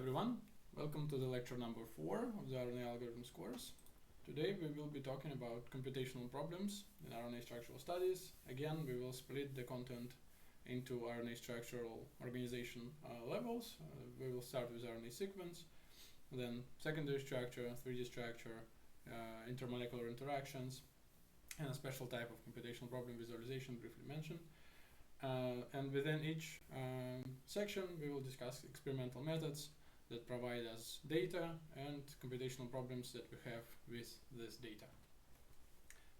everyone, welcome to the lecture number 4 of the RNA Algorithms course. Today we will be talking about computational problems in RNA structural studies. Again, we will split the content into RNA structural organization levels. We will start with RNA sequence, then secondary structure, 3D structure, intermolecular interactions, and a special type of computational problem visualization briefly mentioned. And within each section, we will discuss experimental methods that provide us data and computational problems that we have with this data.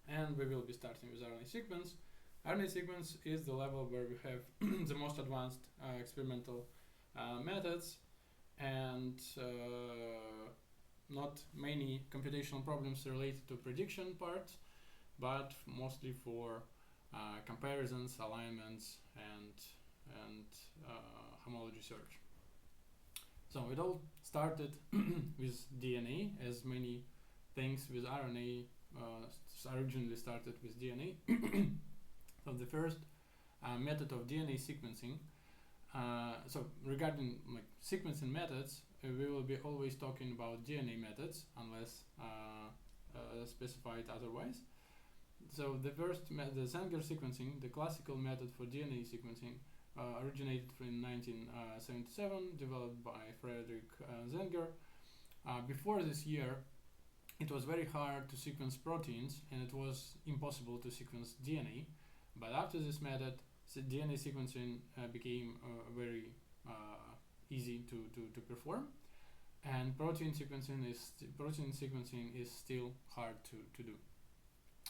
And we will be starting with RNA sequence. RNA sequence is the level where we have the most advanced experimental methods and not many computational problems related to prediction part, but mostly for comparisons, alignments, and homology search. So it all started with DNA, as many things with RNA originally started with DNA. So the first method of DNA sequencing. So regarding sequencing methods, we will be always talking about DNA methods unless specified otherwise. So the first the Sanger sequencing, the classical method for DNA sequencing, originated in 1977, developed by Frederick Sanger. Before this year, it was very hard to sequence proteins, and it was impossible to sequence DNA. But after this method, DNA sequencing became very easy to perform, and protein sequencing is still hard to do.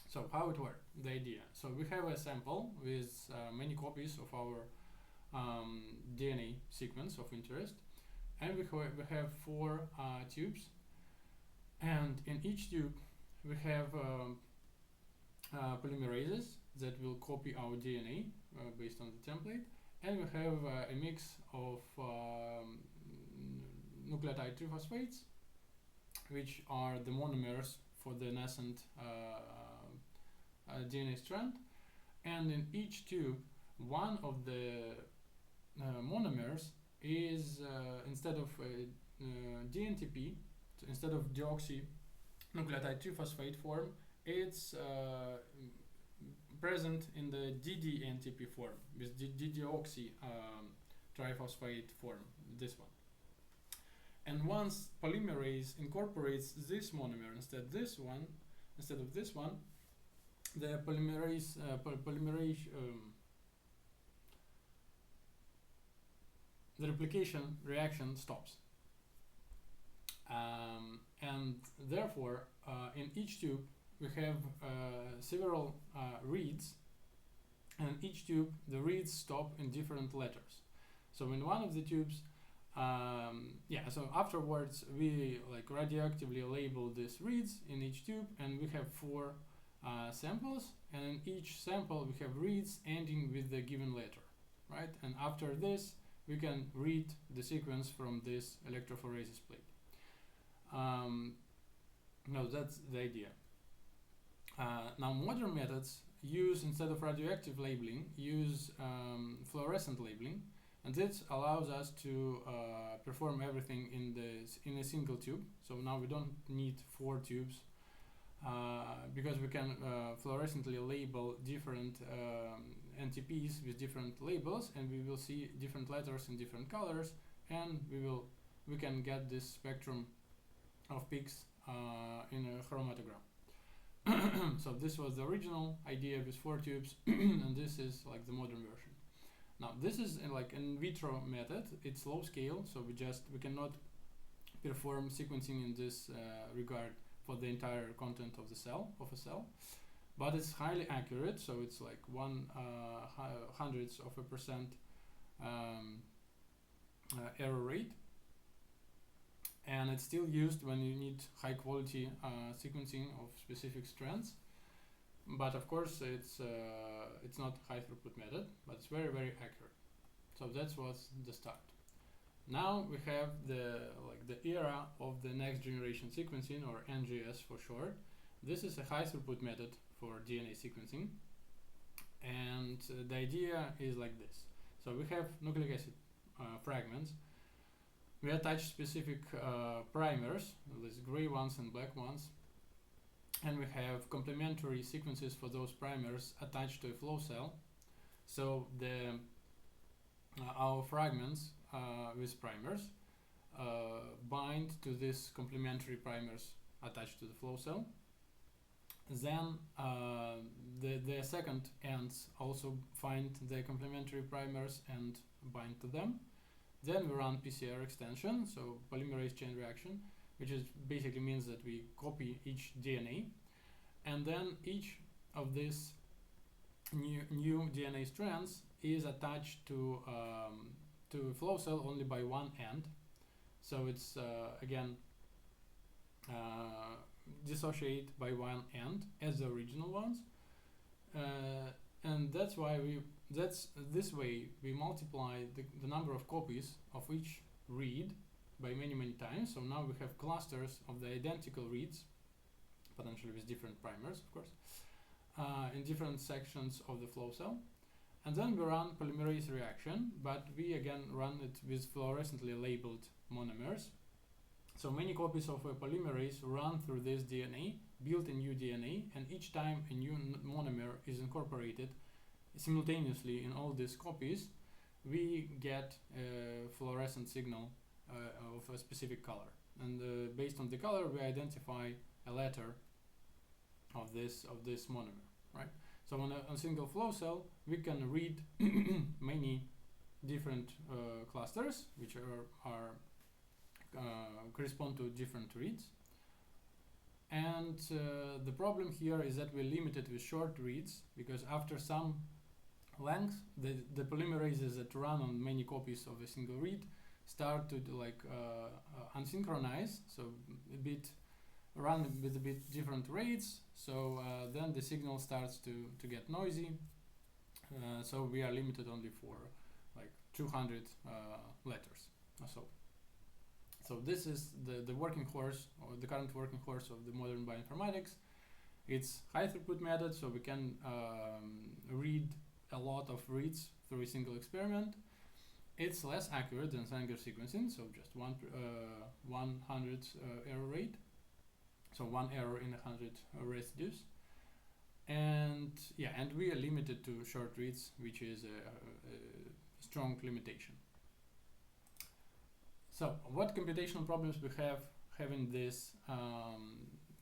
So how it works, the idea. So we have a sample with many copies of our DNA sequence of interest, and we have 4 tubes, and in each tube we have polymerases that will copy our DNA based on the template, and we have a mix of nucleotide triphosphates, which are the monomers for the nascent DNA strand, and in each tube one of the monomers is instead of DNTP, so instead of deoxynucleotide triphosphate form, it's present in the DDNTP form with deoxy triphosphate form, this one. And once polymerase incorporates this monomer instead of this one, the the replication reaction stops. And therefore, in each tube we have several reads, and in each tube the reads stop in different letters. So in one of the tubes, so afterwards we radioactively label these reads in each tube, and we have 4 samples, and in each sample we have reads ending with the given letter, right? And after this we can read the sequence from this electrophoresis plate. No, that's the idea. Now modern methods use, instead of radioactive labeling, use fluorescent labeling, and this allows us to perform everything in a single tube. So now we don't need 4 tubes because we can fluorescently label different NTPs with different labels, and we will see different letters in different colors, and we can get this spectrum of peaks in a chromatogram. So this was the original idea with 4 tubes, and this is the modern version. Now this is in vitro method. It's low scale, so we cannot perform sequencing in this regard for the entire content of a cell, but it's highly accurate. So it's 0.01% error rate, and it's still used when you need high quality sequencing of specific strands. But of course it's not high throughput method, but it's very, very accurate. So that was the start. Now we have the era of the next generation sequencing, or NGS for short. This is a high throughput method for DNA sequencing, and the idea is like this. So we have nucleic acid fragments we attach specific primers, these gray ones and black ones, and we have complementary sequences for those primers attached to a flow cell. So the our fragments with primers bind to these complementary primers attached to the flow cell. Then the second ends also find the complementary primers and bind to them. Then we run PCR extension, so polymerase chain reaction, which is basically means that we copy each DNA, and then each of these new DNA strands is attached to a flow cell only by one end. So it's again dissociate by one end as the original ones, and that's why this way we multiply the number of copies of each read by many times. So now we have clusters of the identical reads, potentially with different primers, of course, in different sections of the flow cell. And then we run polymerase reaction, but we again run it with fluorescently labeled monomers. So many copies of a polymerase run through this DNA, build a new DNA, and each time a new monomer is incorporated simultaneously in all these copies, we get a fluorescent signal of a specific color. And based on the color, we identify a letter of this monomer, right? So on a single flow cell, we can read many different clusters, which correspond to different reads. And the problem here is that we're limited with short reads, because after some length, the polymerases that run on many copies of a single read start to unsynchronize, so run with a bit different rates. So then the signal starts to get noisy. So we are limited only for like 200 letters or so. So this is the working horse, or the current working horse of the modern bioinformatics. It's high throughput method, so we can read a lot of reads through a single experiment. It's less accurate than Sanger sequencing, so just 100 error rate. So 1 error in 100 residues. And yeah, and we are limited to short reads, which is a strong limitation. So what computational problems we have having this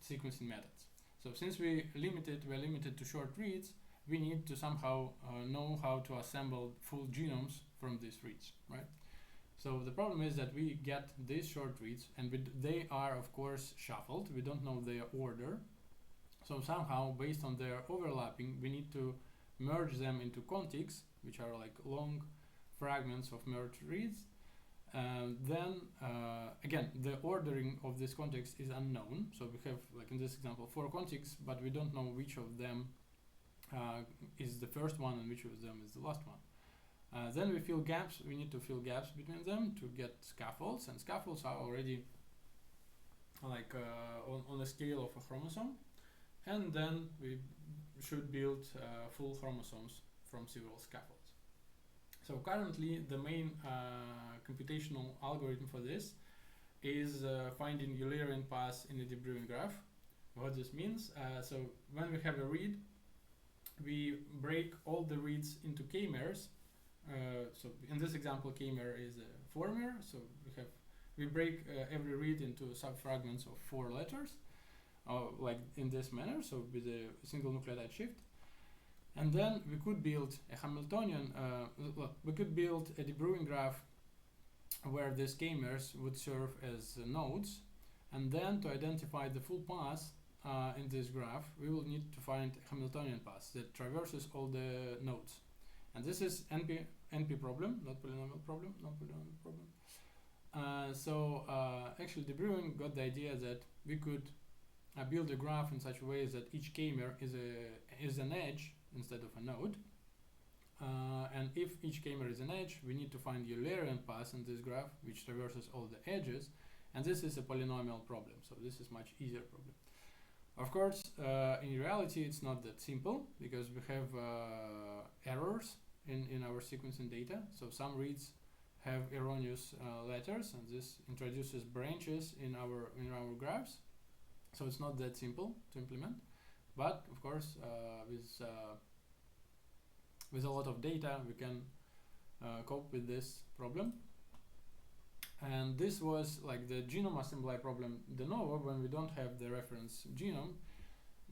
sequencing methods? So since we're limited to short reads, we need to somehow know how to assemble full genomes from these reads, right? So the problem is that we get these short reads, and they are of course shuffled. We don't know their order. So somehow, based on their overlapping, we need to merge them into contigs, which are like long fragments of merged reads. Then again, the ordering of this contigs is unknown. So we have, like in this example, 4 contigs, but we don't know which of them is the first one and which of them is the last one. Then we fill gaps. We need to fill gaps between them to get scaffolds, and scaffolds are already like on a scale of a chromosome. And then we should build full chromosomes from several scaffolds. So currently, the main computational algorithm for this is finding Eulerian paths in a de Bruijn graph. What this means? So when we have a read, we break all the reads into k-mers. So in this example, k-mer is a 4-mer. So we break every read into subfragments of 4 letters, like in this manner. So with a single nucleotide shift. And then we could build a Hamiltonian, we could build a de Bruijn graph where these k-mers would serve as nodes. And then to identify the full path in this graph, we will need to find a Hamiltonian path that traverses all the nodes. And this is NP problem, not polynomial problem, So actually de Bruijn got the idea that we could build a graph in such a way that each k-mer is an edge instead of a node. And if each k-mer is an edge, we need to find Eulerian path in this graph, which traverses all the edges. And this is a polynomial problem, so this is much easier problem. Of course, in reality, it's not that simple, because we have errors in our sequencing data. So some reads have erroneous letters, and this introduces branches in our graphs. So it's not that simple to implement, but of course with a lot of data we can cope with this problem. And this was like the genome assembly problem de novo when we don't have the reference genome.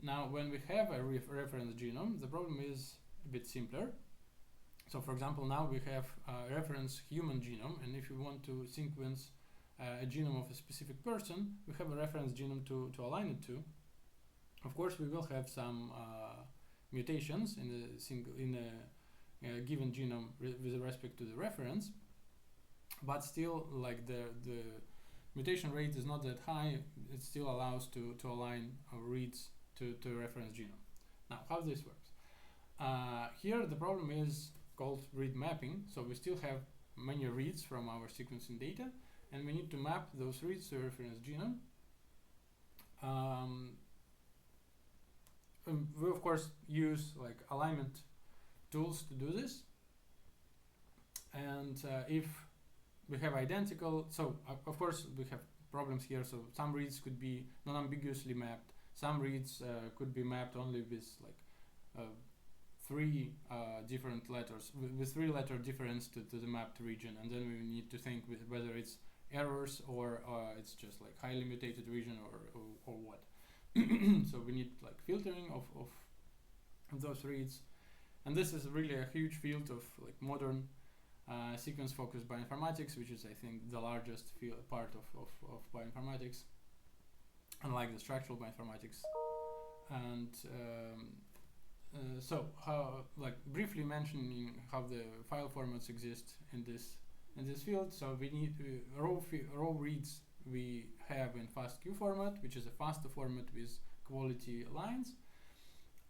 Now when we have a reference genome, the problem is a bit simpler. So for example, now we have a reference human genome, and if we want to sequence a genome of a specific person, we have a reference genome to align it to. Of course, we will have some mutations in a given genome with respect to the reference, but still, like the mutation rate is not that high. It still allows to align our reads to a reference genome. Now, how this works? Here, the problem is called read mapping. So we still have many reads from our sequencing data, and we need to map those reads to a reference genome. We of course use like alignment tools to do this, and if we have identical, so of course we have problems here. So some reads could be non-ambiguously mapped, some reads could be mapped only with like three different letters, with 3-letter difference to the mapped region, and then we need to think with whether it's errors or it's just like highly mutated region or what. So we need like filtering of those reads, and this is really a huge field of like modern sequence focused bioinformatics, which is I think the largest part of bioinformatics, unlike the structural bioinformatics. And so how, like briefly mentioning how the file formats exist in this field. So we need raw reads we have in FASTQ format, which is a faster format with quality lines,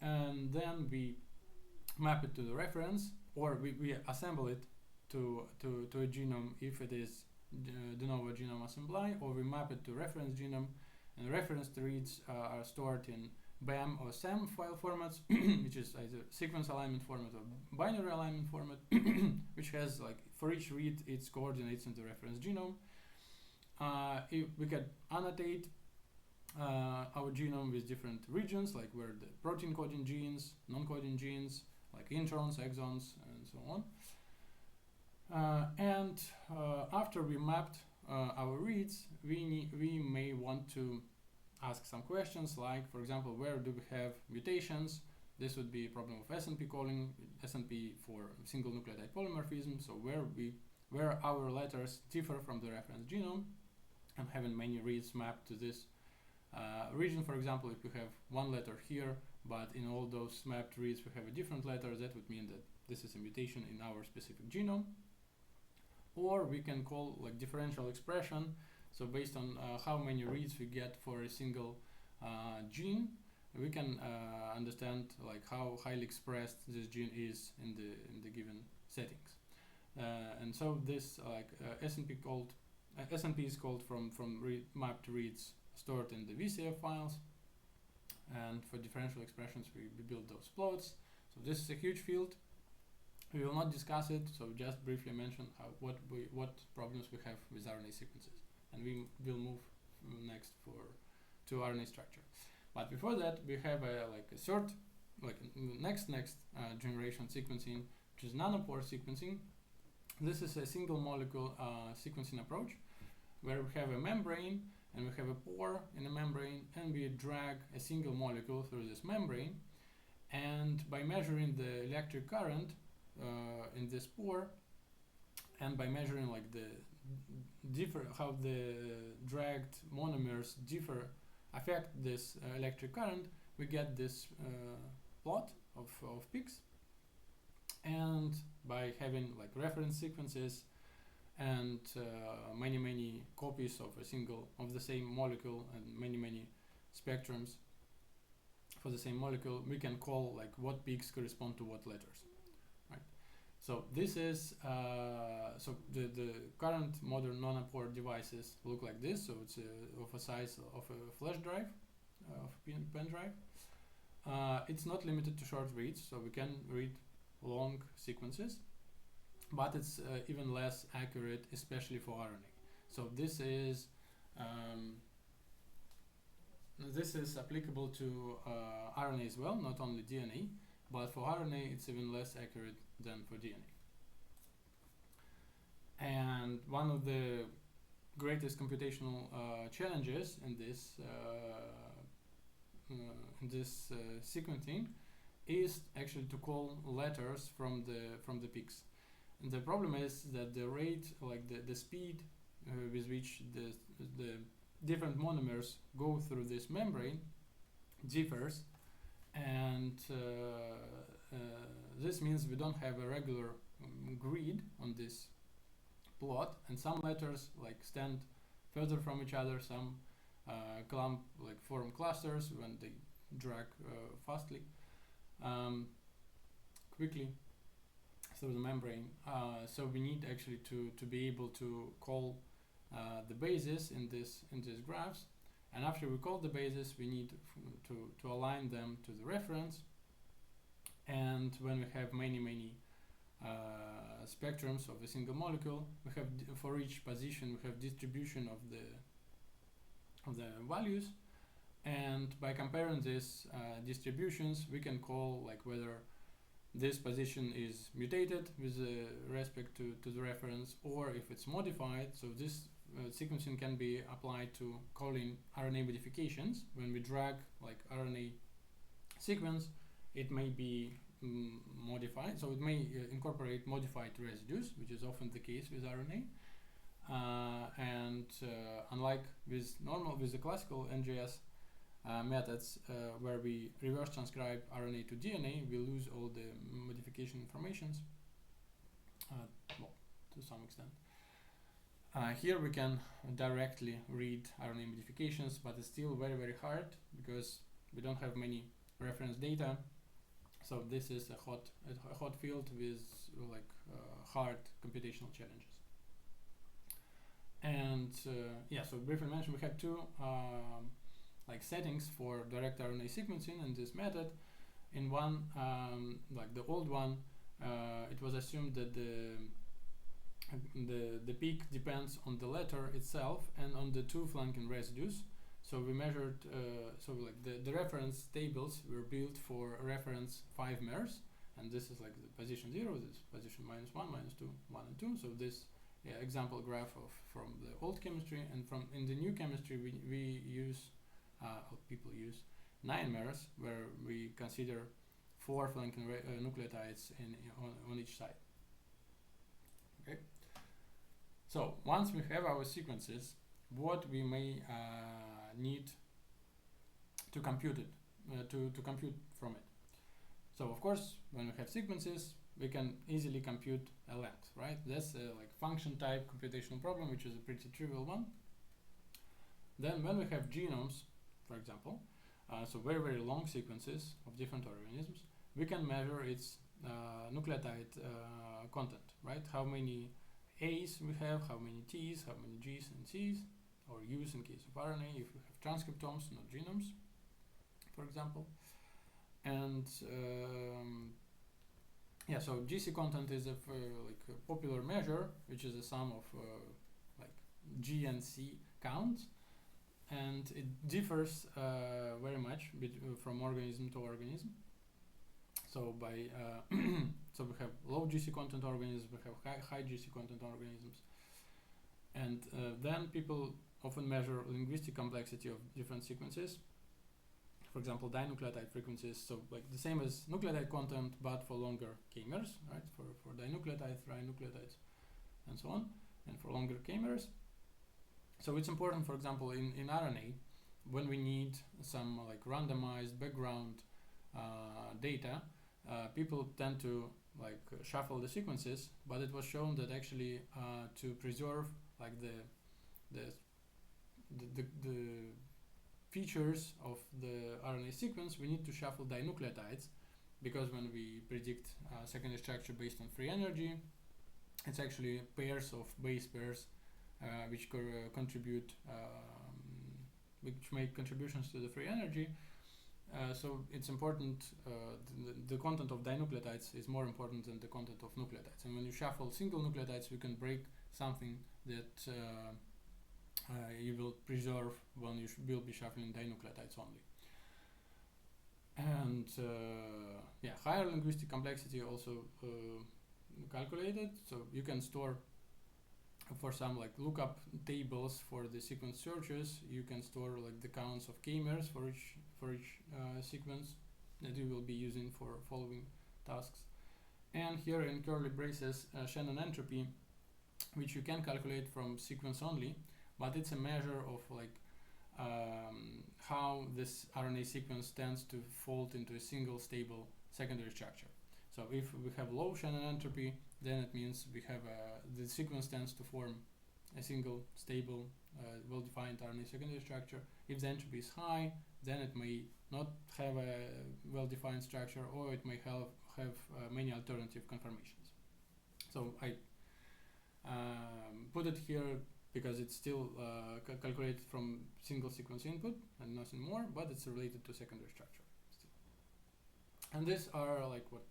and then we map it to the reference, or we assemble it to a genome if it is de novo genome assembly, or we map it to reference genome, and reference reads are stored in BAM or SAM file formats, which is either sequence alignment format or binary alignment format, which has like for each read its coordinates in the reference genome. If we can annotate our genome with different regions, like where the protein coding genes, non-coding genes, like introns, exons, and so on. And after we mapped our reads, we may want to ask some questions, like, for example, where do we have mutations? This would be a problem of SNP calling, SNP for single nucleotide polymorphism, so where our letters differ from the reference genome, and having many reads mapped to this region. For example, if we have one letter here, but in all those mapped reads we have a different letter, that would mean that this is a mutation in our specific genome. Or we can call like differential expression. So based on how many reads we get for a single gene, we can understand like how highly expressed this gene is in the given settings. And so this like SNP is called from mapped reads stored in the VCF files. And for differential expressions, we build those plots. So this is a huge field. We will not discuss it, so just briefly mention what problems we have with RNA sequences, and we will move next to RNA structure. But before that, we have next generation sequencing, which is nanopore sequencing. This is a single molecule sequencing approach, where we have a membrane and we have a pore in a membrane, and we drag a single molecule through this membrane, and by measuring the electric current in this pore, and by measuring like how the dragged monomers affect this electric current, we get this plot of peaks. And by having like reference sequences and many copies of the same molecule and many spectrums for the same molecule, we can call like what peaks correspond to what letters. So this is so the current modern nanopore devices look like this. So it's of a size of a flash drive, of a pen drive. It's not limited to short reads, so we can read long sequences. but it's even less accurate, especially for RNA. So this is applicable to RNA as well, not only DNA, but for RNA it's even less accurate than for DNA. And one of the greatest computational challenges in this sequencing is actually to call letters from the peaks. And the problem is that the rate, like the speed with which the different monomers go through this membrane differs, and this means we don't have a regular grid on this plot, and some letters like stand further from each other, some clump like form clusters when they drag quickly through the membrane. So we need actually to be able to call the bases in these graphs, and after we call the bases we need to align them to the reference. And when we have many spectrums of a single molecule, we have for each position we have distribution of the values, and by comparing these distributions we can call like whether this position is mutated with respect to the reference, or if it's modified. So this sequencing can be applied to calling RNA modifications. When we drag like RNA sequence, it may be modified, so it may incorporate modified residues, which is often the case with RNA. And unlike with the classical NGS methods, where we reverse transcribe RNA to DNA, we lose all the modification informations, well, to some extent. Here we can directly read RNA modifications, but it's still very hard because we don't have many reference data. So this is a hot field with like hard computational challenges. And yeah, so briefly mentioned, we have two like settings for direct RNA sequencing in this method. In one, like the old one, it was assumed that the peak depends on the letter itself and on the two flanking residues. So we measured, so like the reference tables were built for reference 5 mers, and this is like the position 0, this is position -1, -2, 1 and 2. So this example graph from the old chemistry, and in the new chemistry we use, people use 9 mers, where we consider 4 flanking nucleotides on each side. Okay. So once we have our sequences, what we may need to compute it, to compute from it. So of course, when we have sequences, we can easily compute a length, right? That's a like function type computational problem, which is a pretty trivial one. Then when we have genomes, for example, so very long sequences of different organisms, we can measure its nucleotide content, right? How many A's we have, how many T's, how many G's and C's, or U's in case of RNA, if we have transcriptomes, not genomes, for example. And yeah, so GC content is like a popular measure, which is a sum of like G and C counts, and it differs very much from organism to organism. So by so we have low GC content organisms, we have high GC content organisms, and then people often measure linguistic complexity of different sequences. For example, dinucleotide frequencies, so like the same as nucleotide content, but for longer k-mers, right? For dinucleotides, trinucleotides, and so on, and for longer k-mers. So it's important, for example, in RNA, when we need some like randomized background data, people tend to like shuffle the sequences, but it was shown that actually to preserve like the features of the RNA sequence, we need to shuffle dinucleotides, because when we predict secondary structure based on free energy, it's actually pairs of base pairs which contribute, which make contributions to the free energy. So it's important, the content of dinucleotides is more important than the content of nucleotides. And when you shuffle single nucleotides, you can break something that you will preserve when you will be shuffling dinucleotides only. And yeah, higher linguistic complexity also calculated. So you can store, for some like lookup tables for the sequence searches, you can store like the counts of k-mers for each sequence that you will be using for following tasks. And here in curly braces, Shannon entropy, which you can calculate from sequence only, but it's a measure of like how this RNA sequence tends to fold into a single stable secondary structure. So if we have low Shannon entropy, then it means we have the sequence tends to form a single stable well-defined RNA secondary structure. If the entropy is high, then it may not have a well-defined structure, or it may have many alternative conformations. So I put it here because it's still calculated from single sequence input and nothing more, but it's related to secondary structure still. And these are like what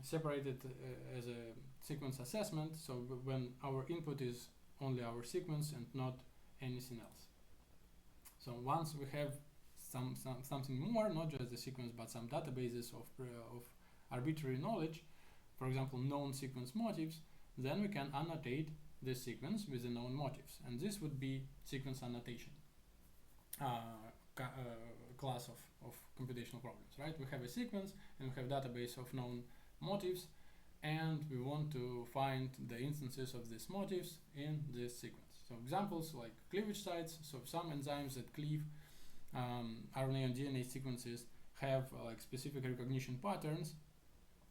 separated as a sequence assessment. So when our input is only our sequence and not anything else. So once we have something more, not just the sequence, but some databases of arbitrary knowledge, for example, known sequence motifs, then we can annotate this sequence with the known motifs, and this would be sequence annotation class of computational problems, right? We have a sequence and we have database of known motifs, and we want to find the instances of these motifs in this sequence. So examples like cleavage sites. So some enzymes that cleave RNA and DNA sequences have like specific recognition patterns.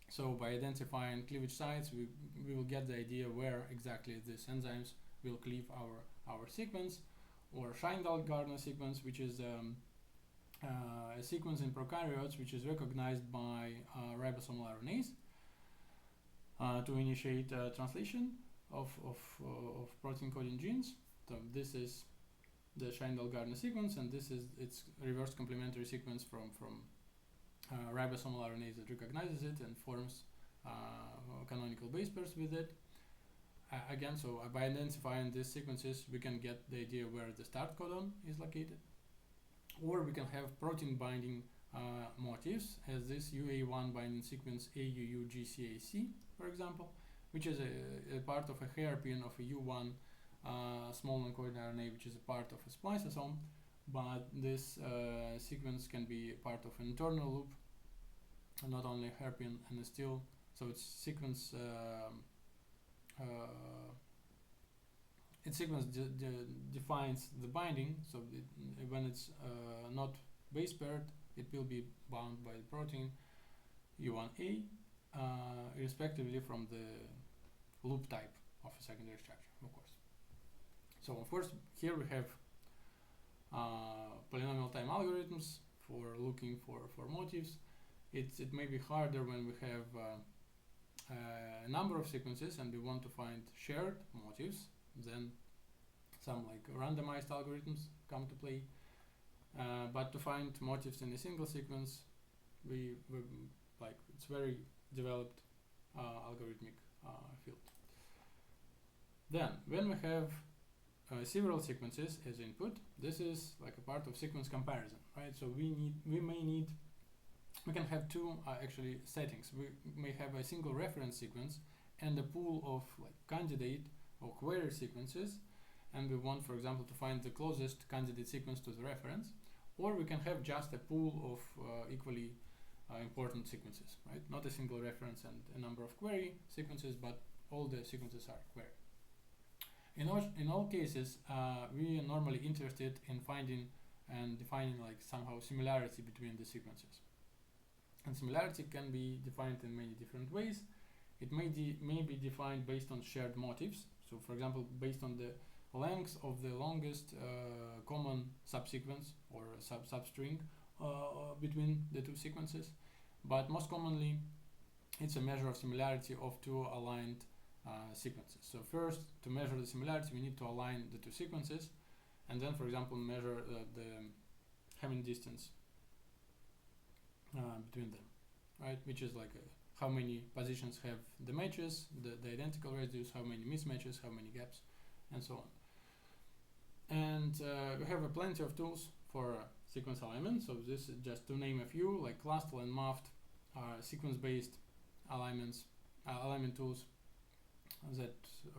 So by identifying cleavage sites, we will get the idea where exactly these enzymes will cleave our sequence. Or Scheindal-Gardner sequence, which is a sequence in prokaryotes which is recognized by ribosomal RNAs to initiate translation of protein coding genes. So this is the Scheindal-Gardner sequence, and this is its reverse complementary sequence from ribosomal RNAs that recognizes it and forms canonical base pairs with it. Again, so by identifying these sequences, we can get the idea where the start codon is located. Or we can have protein binding motifs, as this UA1 binding sequence AUUGCAC, for example, which is a part of a hairpin of a U1 small non-coding RNA, which is a part of a spliceosome. But this sequence can be part of an internal loop, and not only a hairpin, and still, so its sequence defines the binding. So when it's not base paired, it will be bound by the protein U1A, respectively from the loop type of a secondary structure, of course. So of course, here we have polynomial time algorithms for looking for motifs. It may be harder when we have a number of sequences and we want to find shared motifs. Then some like randomized algorithms come to play. But to find motifs in a single sequence, we like it's very developed algorithmic field. Then when we have several sequences as input, this is like a part of sequence comparison, right? So we can have two actually settings. We may have a single reference sequence and a pool of like candidate or query sequences, and we want, for example, to find the closest candidate sequence to the reference. Or we can have just a pool of equally important sequences, right? Not a single reference and a number of query sequences, but all the sequences are query. In all cases, we are normally interested in finding and defining like somehow similarity between the sequences. And similarity can be defined in many different ways. It may be defined based on shared motifs. So for example, based on the length of the longest common subsequence or substring between the two sequences. But most commonly, it's a measure of similarity of two aligned sequences. So first, to measure the similarity, we need to align the two sequences, and then, for example, measure Hamming distance between them, right? Which is like how many positions have the matches, the identical residues, how many mismatches, how many gaps, and so on. And we have plenty of tools for sequence alignment. So this is just to name a few, like Clustal and Muft are sequence-based alignment tools that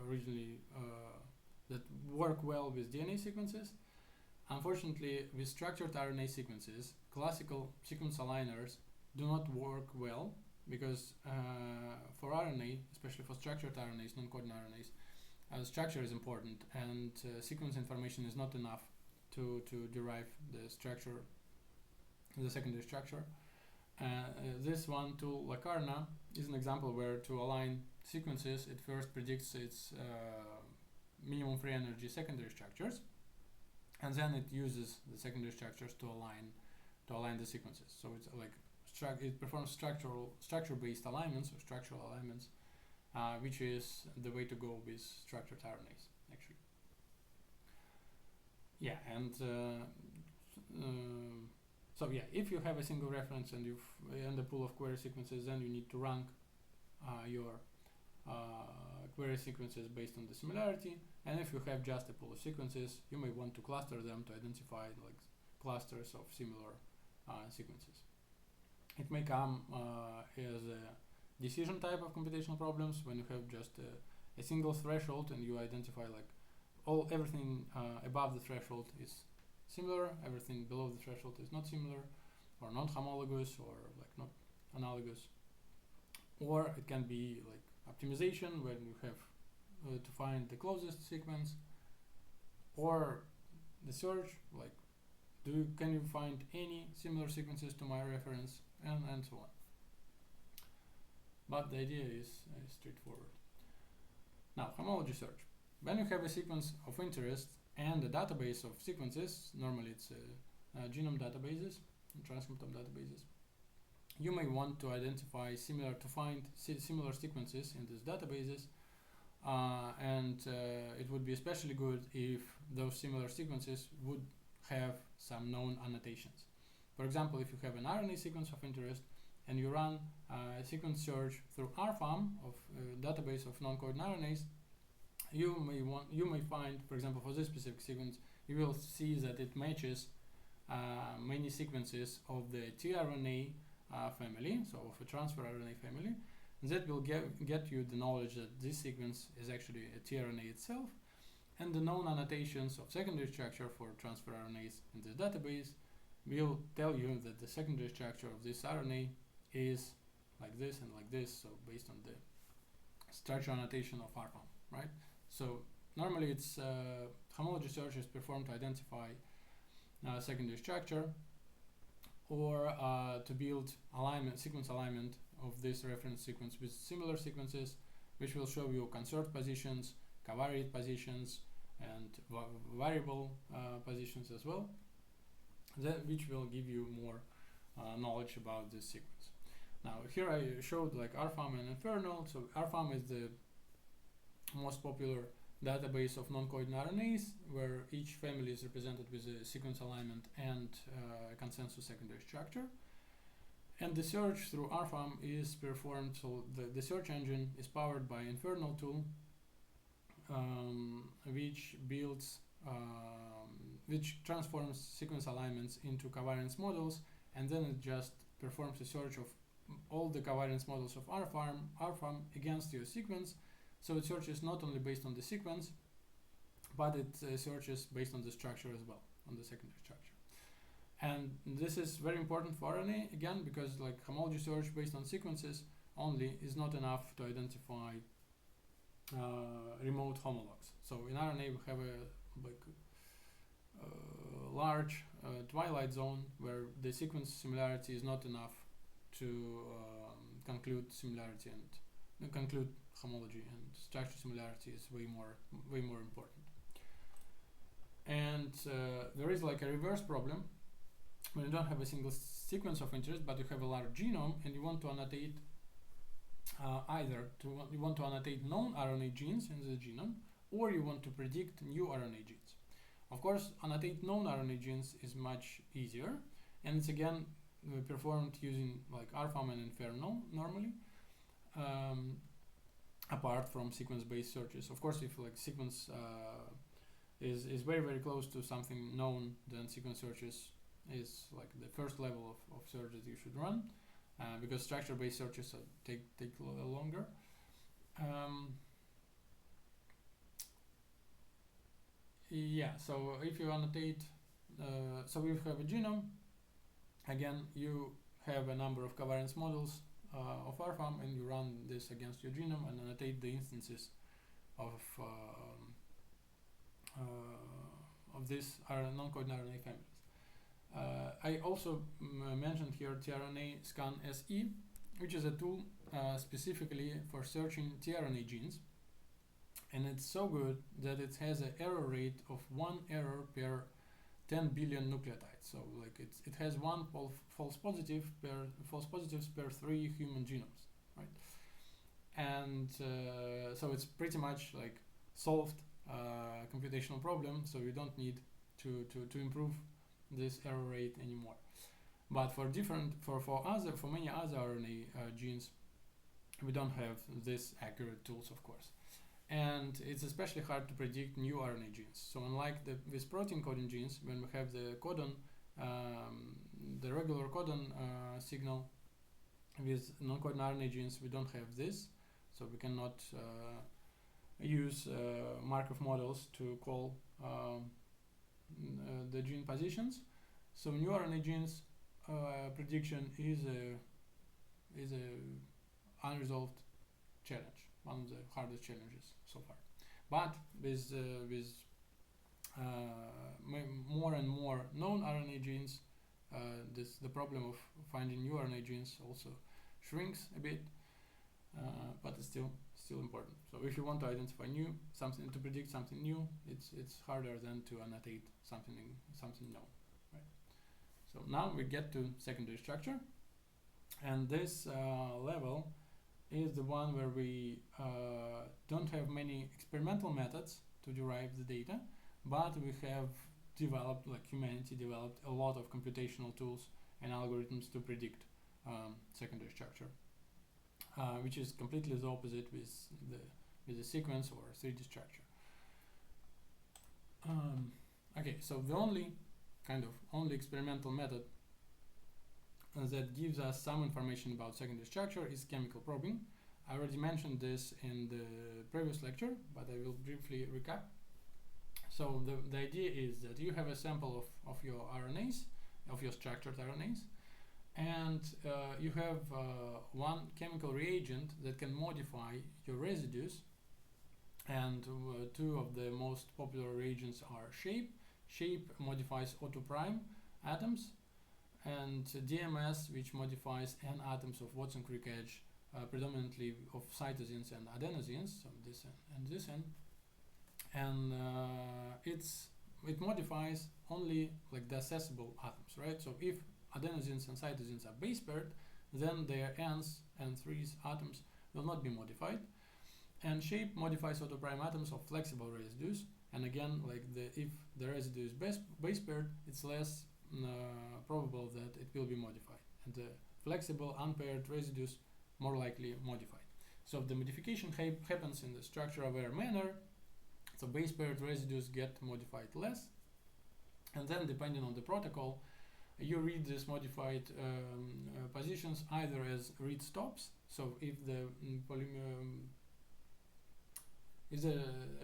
originally that work well with DNA sequences. Unfortunately, with structured RNA sequences, classical sequence aligners do not work well because for RNA, especially for structured RNAs, non-coding RNAs, structure is important, and sequence information is not enough to derive the structure, the secondary structure. This one tool, Lacarna, is an example where to align sequences, it first predicts its minimum free energy secondary structures, and then it uses the secondary structures to align the sequences. So it's like it performs structure-based alignments or structural alignments, which is the way to go with structured RNAs, actually. Yeah, and so yeah, if you have a single reference and you've and a pool of query sequences, then you need to rank your query sequences based on the similarity. And if you have just a pool of sequences, you may want to cluster them to identify like clusters of similar sequences. It may come as a decision type of computational problems when you have just a single threshold and you identify like everything above the threshold is similar, everything below the threshold is not similar, or non-homologous, or like not analogous. Or it can be like optimization, when you have to find the closest sequence, or the search, like can you find any similar sequences to my reference, and so on. But the idea is straightforward. Now, homology search. When you have a sequence of interest and a database of sequences, normally it's genome databases and transcriptome databases, you may want to identify find similar sequences in these databases, and it would be especially good if those similar sequences would have some known annotations. For example, if you have an RNA sequence of interest and you run a sequence search through RFAM of a database of non-coding RNAs, you may find, for example, for this specific sequence, you will see that it matches many sequences of the tRNA family, so of a transfer RNA family. And that will get you the knowledge that this sequence is actually a tRNA itself, and the known annotations of secondary structure for transfer RNAs in this database will tell you that the secondary structure of this RNA is like this and like this, so based on the structure annotation of RFAM, right? So normally it's homology search is performed to identify secondary structure, or to build sequence alignment of this reference sequence with similar sequences, which will show you conserved positions, covariate positions, and variable positions as well, which will give you more knowledge about this sequence. Now here I showed like RFAM and Infernal. So RFAM is the most popular database of non-coding RNAs, where each family is represented with a sequence alignment and consensus secondary structure. And the search through RFAM is performed, so the search engine is powered by Infernal tool, which transforms sequence alignments into covariance models, and then it just performs a search of all the covariance models of RFAM against your sequence. So it searches not only based on the sequence, but it searches based on the structure as well, on the secondary structure. And this is very important for RNA, again, because like homology search based on sequences only is not enough to identify remote homologs. So in RNA we have a large twilight zone where the sequence similarity is not enough to conclude similarity and conclude homology, and structure similarity is way more important. And there is like a reverse problem when you don't have a single sequence of interest, but you have a large genome and you want to annotate you want to annotate known RNA genes in the genome, or you want to predict new RNA genes. Of course, annotate known RNA genes is much easier, and it's again performed using like RFAM and Inferno normally, apart from sequence-based searches. Of course, if like sequence is very close to something known, then sequence searches is like the first level of search that you should run, because structure-based searches take longer. Yeah, so if you annotate, so we have a genome. Again, you have a number of covariance models of RFAM, and you run this against your genome and annotate the instances of this non-coding RNA families. I also mentioned here tRNA scan SE, which is a tool specifically for searching tRNA genes, and it's so good that it has an error rate of 1 error per 10 billion nucleotides. So like it has one false positives per 3 human genomes, right? And so it's pretty much like solved computational problem. So you don't need to improve this error rate anymore. But for many other RNA genes, we don't have this accurate tools, of course. And it's especially hard to predict new RNA genes. So unlike with protein coding genes, when we have the codon, the regular codon signal, with non-coding RNA genes, we don't have this. So we cannot use Markov models to call the gene positions. So new RNA genes prediction is a unresolved challenge, one of the hardest challenges so far. But with more and more known RNA genes, the problem of finding new RNA genes also shrinks a bit, but it's still important. So if you want to identify something to predict something new, it's harder than to annotate something known, right? So now we get to secondary structure, and this level is the one where we don't have many experimental methods to derive the data, but we have developed, like humanity developed, a lot of computational tools and algorithms to predict secondary structure, which is completely the opposite with the sequence or 3D structure. Okay, so the only experimental method that gives us some information about secondary structure is chemical probing. I already mentioned this in the previous lecture, but I will briefly recap. So the idea is that you have a sample of your RNAs, of your structured RNAs, and you have one chemical reagent that can modify your residues, and two of the most popular reagents are SHAPE. SHAPE modifies O2' atoms, and DMS, which modifies N atoms of Watson Crick edge, predominantly of cytosines and adenosines, so this and this N, and it modifies only like the accessible atoms, right? So if adenosines and cytosines are base paired, then their N's and 3's atoms will not be modified. And SHAPE modifies O2' atoms of flexible residues, and again, like if the residue is base paired, it's less probable that it will be modified, and the flexible unpaired residues more likely modified. So the modification happens in the structure-aware manner. So base paired residues get modified less, and then depending on the protocol, you read these modified positions either as read stops. So if the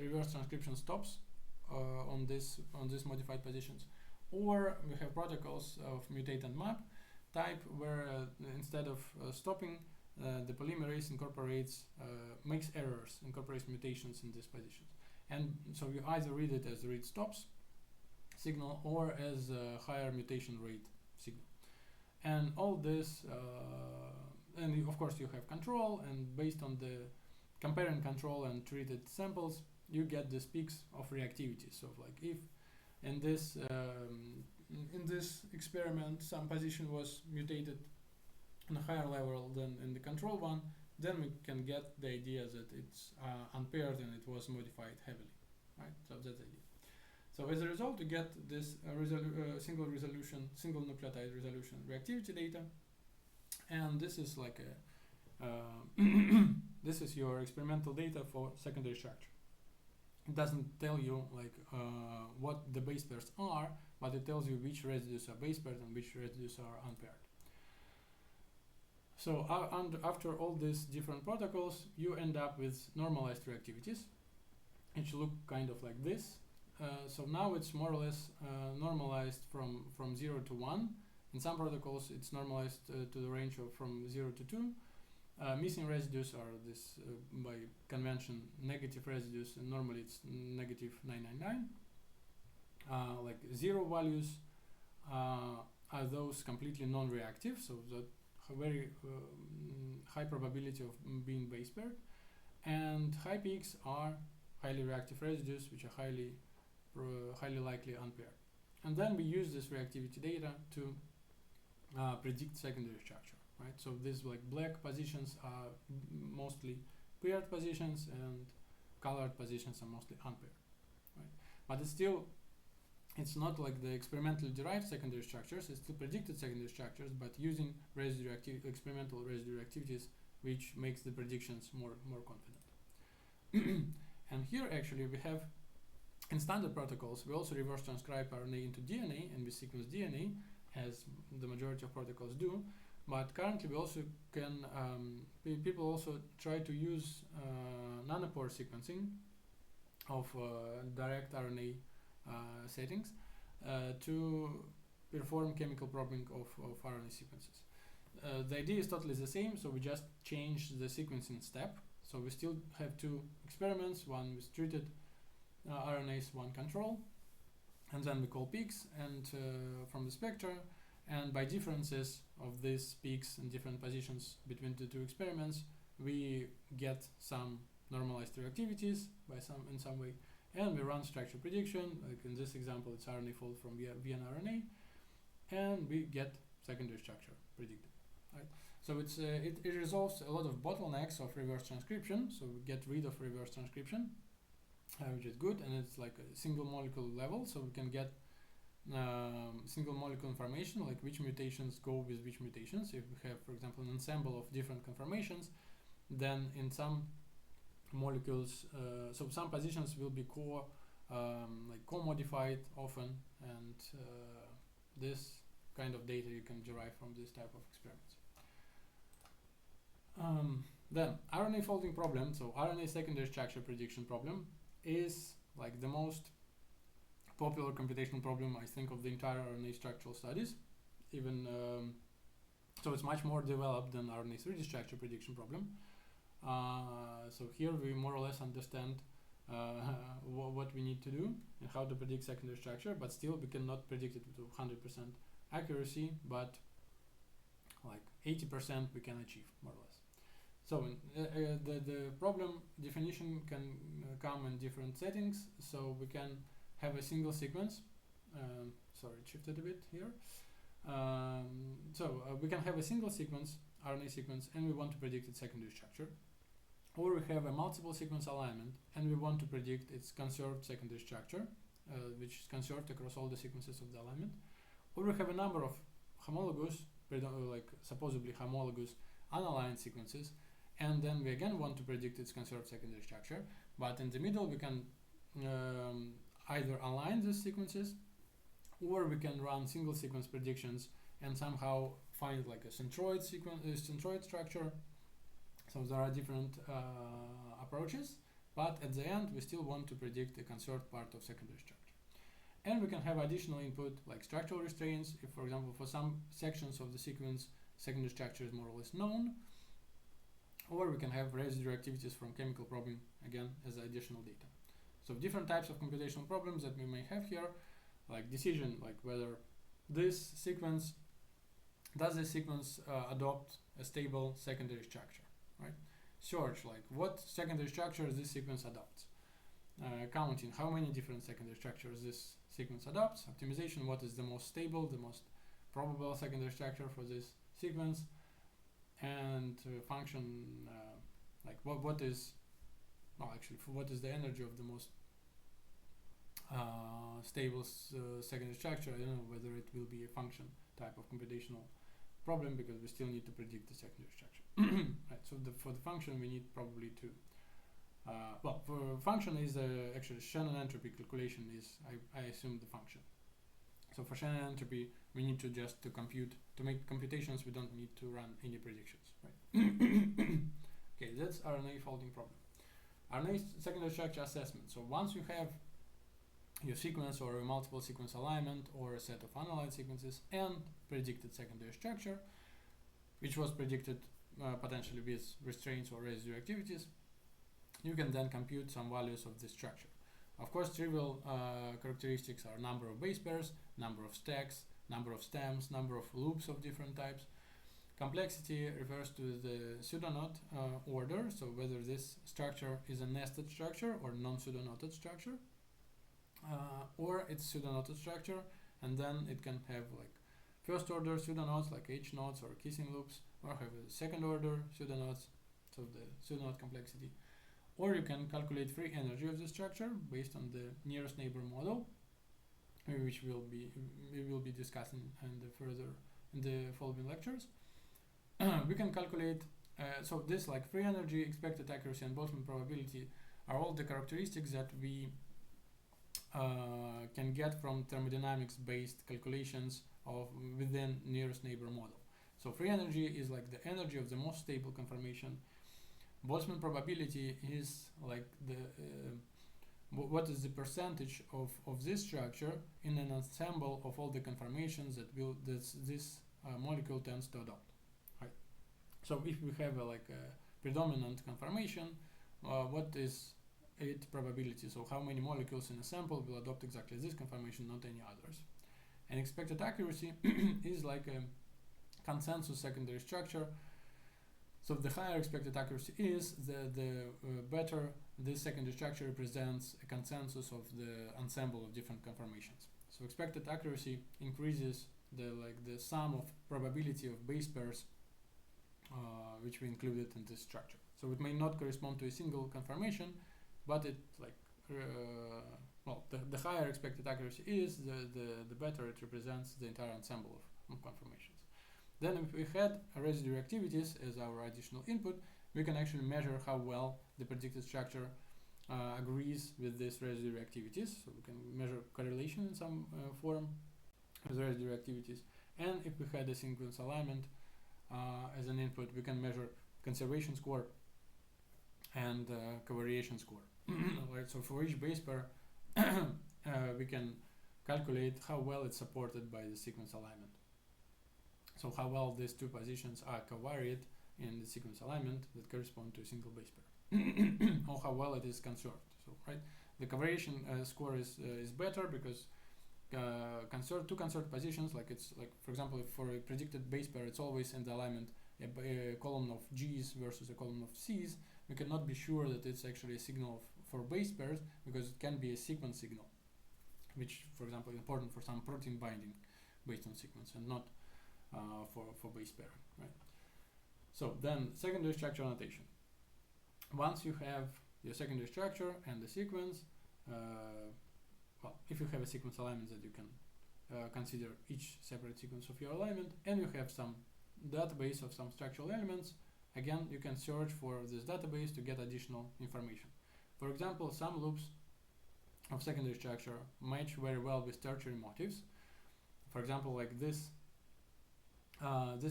reverse transcription stops on these modified positions, or we have protocols of mutate and map type where instead of stopping, the polymerase makes errors, incorporates mutations in these positions. And so you either read it as read stops signal or as a higher mutation rate signal. And all this, and of course you have control, and based on the comparing control and treated samples, you get these peaks of reactivity. So like if in this experiment some position was mutated on a higher level than in the control one, then we can get the idea that it's unpaired and it was modified heavily, right? So that's the idea. So as a result, we get this single nucleotide resolution reactivity data, and this is like a this is your experimental data for secondary structure. It doesn't tell you like what the base pairs are, but it tells you which residues are base paired and which residues are unpaired. So after all these different protocols, you end up with normalized reactivities, which look kind of like this. So now it's more or less normalized from 0 to 1. In some protocols, it's normalized to the range of from 0 to 2. Missing residues are this, by convention, negative residues, and normally it's negative 999. Like 0 values are those completely non-reactive, so that very high probability of being base paired, and high peaks are highly reactive residues, which are highly likely unpaired. And then we use this reactivity data to predict secondary structure, right? So these like black positions are mostly paired positions, and colored positions are mostly unpaired, right? But it's not like the experimentally derived secondary structures. It's still predicted secondary structures, but using experimental residue activities, which makes the predictions more confident. And here actually we have, in standard protocols, we also reverse transcribe RNA into DNA, and we sequence DNA, as the majority of protocols do. But currently we also can, people also try to use nanopore sequencing of direct RNA settings to perform chemical probing of RNA sequences. The idea is totally the same, so we just change the sequencing step. So we still have two experiments, one with treated RNAs, one control, and then we call peaks and from the spectra, and by differences of these peaks and different positions between the two experiments, we get some normalized reactivities in some way, and we run structure prediction. Like in this example, it's RNA fold from VNRNA, and we get secondary structure predicted, right? So it resolves a lot of bottlenecks of reverse transcription. So we get rid of reverse transcription, which is good, and it's like a single molecule level, so we can get single molecule information, like which mutations go with which mutations. If we have, for example, an ensemble of different conformations, then in some molecules, so some positions will be co-modified often, and this kind of data you can derive from this type of experiments. Then RNA folding problem, so RNA secondary structure prediction problem, is like the most popular computational problem, I think, of the entire RNA structural studies. Even so, it's much more developed than RNA 3D structure prediction problem. So here we more or less understand what we need to do and how to predict secondary structure, but still we cannot predict it to 100% accuracy, but like 80% we can achieve, more or less. So the problem definition can come in different settings. So we can have a single sequence. Sorry, it shifted a bit here. We can have a single sequence, RNA sequence, and we want to predict its secondary structure. Or we have a multiple sequence alignment, and we want to predict its conserved secondary structure, which is conserved across all the sequences of the alignment. Or we have a number of homologous, like supposedly homologous unaligned sequences, and then we again want to predict its conserved secondary structure. But in the middle, we can either align these sequences, or we can run single sequence predictions and somehow find like a centroid centroid structure. So there are different approaches, but at the end we still want to predict the conserved part of secondary structure. And we can have additional input like structural restraints. If, for example, for some sections of the sequence, secondary structure is more or less known. Or we can have residue activities from chemical probing, again, as additional data. So different types of computational problems that we may have here, like decision, like whether this sequence, does this sequence adopt a stable secondary structure, right? Search, like what secondary structures this sequence adopts. Counting how many different secondary structures this sequence adopts. Optimization, what is the most stable, the most probable secondary structure for this sequence. And function, like what is the energy of the most stable secondary structure, I don't know whether it will be a function type of computational problem, because we still need to predict the secondary structure. Right. So for the function we need probably to well, for function is actually Shannon entropy calculation is I assume the function. So for Shannon entropy we need to just to make computations. We don't need to run any predictions, right? Okay, that's RNA folding problem. RNA secondary structure assessment. So once you have your sequence or a multiple sequence alignment or a set of unaligned sequences and predicted secondary structure, which was predicted potentially with restraints or residue activities, you can then compute some values of this structure. Of course, trivial characteristics are number of base pairs, number of stacks, number of stems, number of loops of different types. Complexity refers to the pseudoknot order, so whether this structure is a nested structure or non-pseudoknotted structure, or it's pseudoknotted structure, and then it can have like first order pseudoknots like H knots or kissing loops, or have a second order pseudoknots, so the pseudoknot complexity. Or you can calculate free energy of the structure based on the nearest neighbor model, which we will be discussing in the following lectures. We can calculate so this like free energy, expected accuracy, and Boltzmann probability are all the characteristics that we can get from thermodynamics based calculations of within nearest neighbor model. So free energy is like the energy of the most stable conformation. Boltzmann probability is like the what is the percentage of this structure in an ensemble of all the conformations that this molecule tends to adopt. Right. So if we have like a predominant conformation, what is its probability? So how many molecules in a sample will adopt exactly this conformation, not any others? And expected accuracy is like a consensus secondary structure. So the higher expected accuracy is, the better this secondary structure represents a consensus of the ensemble of different conformations. So expected accuracy increases the sum of probability of base pairs which we included in this structure. So it may not correspond to a single conformation, but it the higher expected accuracy is, the better it represents the entire ensemble of conformations. Then if we had residue activities as our additional input, we can actually measure how well the predicted structure agrees with these residue activities. So we can measure correlation in some form with residue activities. And if we had a sequence alignment as an input, we can measure conservation score and covariation score. Right, so for each base pair, we can calculate how well it's supported by the sequence alignment. So how well these two positions are covariate in the sequence alignment that correspond to a single base pair, or how well it is conserved. So right, the covariation score is better because two conserved positions, like it's like, for example, if for a predicted base pair it's always in the alignment a column of G's versus a column of C's, we cannot be sure that it's actually a signal for base pairs, because it can be a sequence signal, which for example is important for some protein binding based on sequence and not for base pair, right? So then secondary structure notation. Once you have your secondary structure and the sequence, well, if you have a sequence alignment that you can consider each separate sequence of your alignment, and you have some database of some structural elements, again you can search for this database to get additional information. For example, some loops of secondary structure match very well with tertiary motifs. For example, like this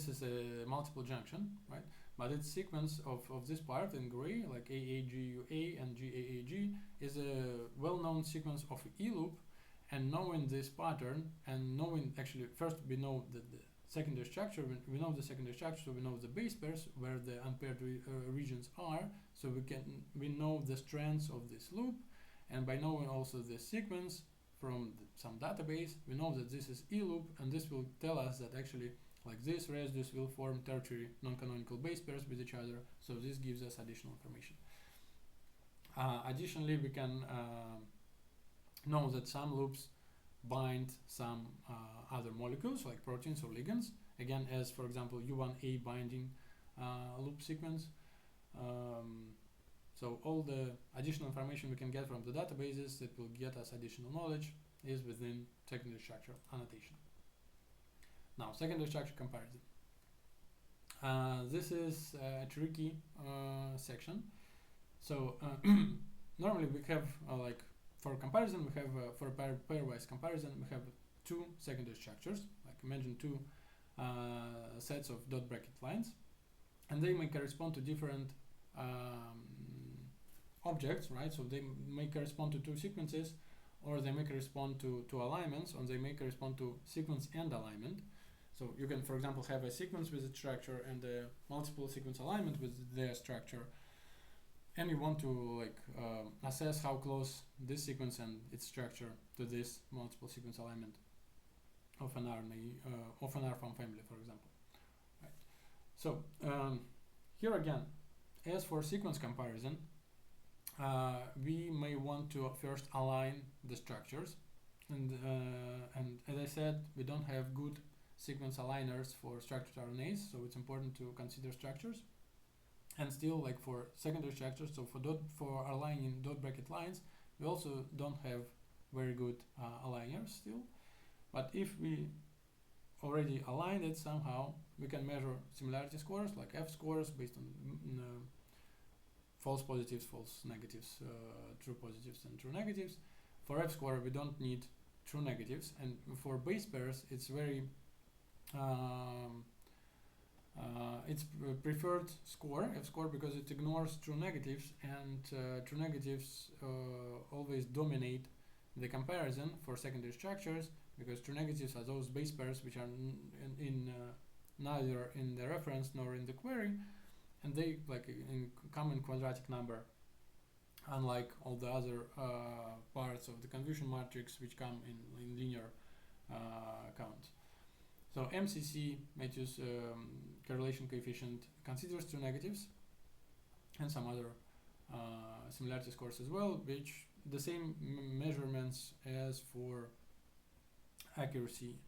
is a multiple junction, right? But its sequence of this part in gray, like AAGUA and GAAG, is a well-known sequence of E loop. And knowing this pattern, and knowing actually first we know that the secondary structure, we know the secondary structure, so we know the base pairs where the unpaired regions are, so we know the strands of this loop, and by knowing also the sequence from some database, we know that this is E loop, and this will tell us that actually like these residues will form tertiary non-canonical base pairs with each other, so this gives us additional information. Additionally, we can know that some loops bind some other molecules like proteins or ligands, again as for example U1A binding loop sequence. So all the additional information we can get from the databases that will get us additional knowledge is within secondary structure annotation. Now, secondary structure comparison. This is a tricky section. So normally we have like for comparison, we have for pairwise comparison, we have two secondary structures. Like imagine two sets of dot bracket lines, and they may correspond to different objects, right? So they may correspond to two sequences, or they may correspond to alignments, or they may correspond to sequence and alignment. So you can, for example, have a sequence with a structure and a multiple sequence alignment with their structure, and you want to like assess how close this sequence and its structure to this multiple sequence alignment of an RNA of an R-form family, for example. Right. So here again, as for sequence comparison, we may want to first align the structures, and as I said, we don't have good sequence aligners for structured RNAs, so it's important to consider structures. And still, like for secondary structures, so for aligning dot bracket lines, we also don't have very good aligners still. But if we already aligned it somehow, we can measure similarity scores like F scores based on false positives, false negatives, true positives, and true negatives. For F score, we don't need true negatives, and for base pairs, it's very it's preferred score, F score, because it ignores true negatives, and true negatives always dominate the comparison for secondary structures, because true negatives are those base pairs which are neither in the reference nor in the query, and they come in quadratic number, unlike all the other parts of the convolution matrix which come in linear count. So MCC, Matthews correlation coefficient, considers true negatives and some other similarity scores as well, which the same measurements as for accuracy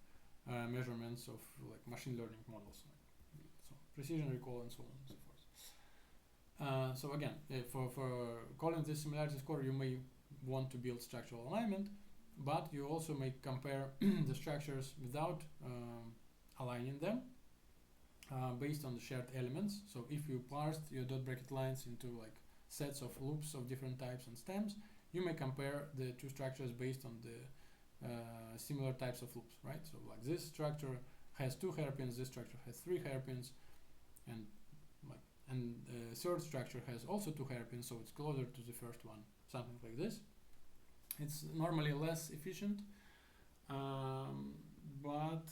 measurements of like machine learning models, so precision recall and so on and so forth. So again, for calling this similarity score, you may want to build structural alignment, but you also may compare the structures without aligning them based on the shared elements. So if you parsed your dot bracket lines into like sets of loops of different types and stems, you may compare the two structures based on the similar types of loops, right? So like this structure has 2 hairpins, this structure has 3 hairpins, and the third structure has also 2 hairpins, so it's closer to the first one, something like this. It's normally less efficient, but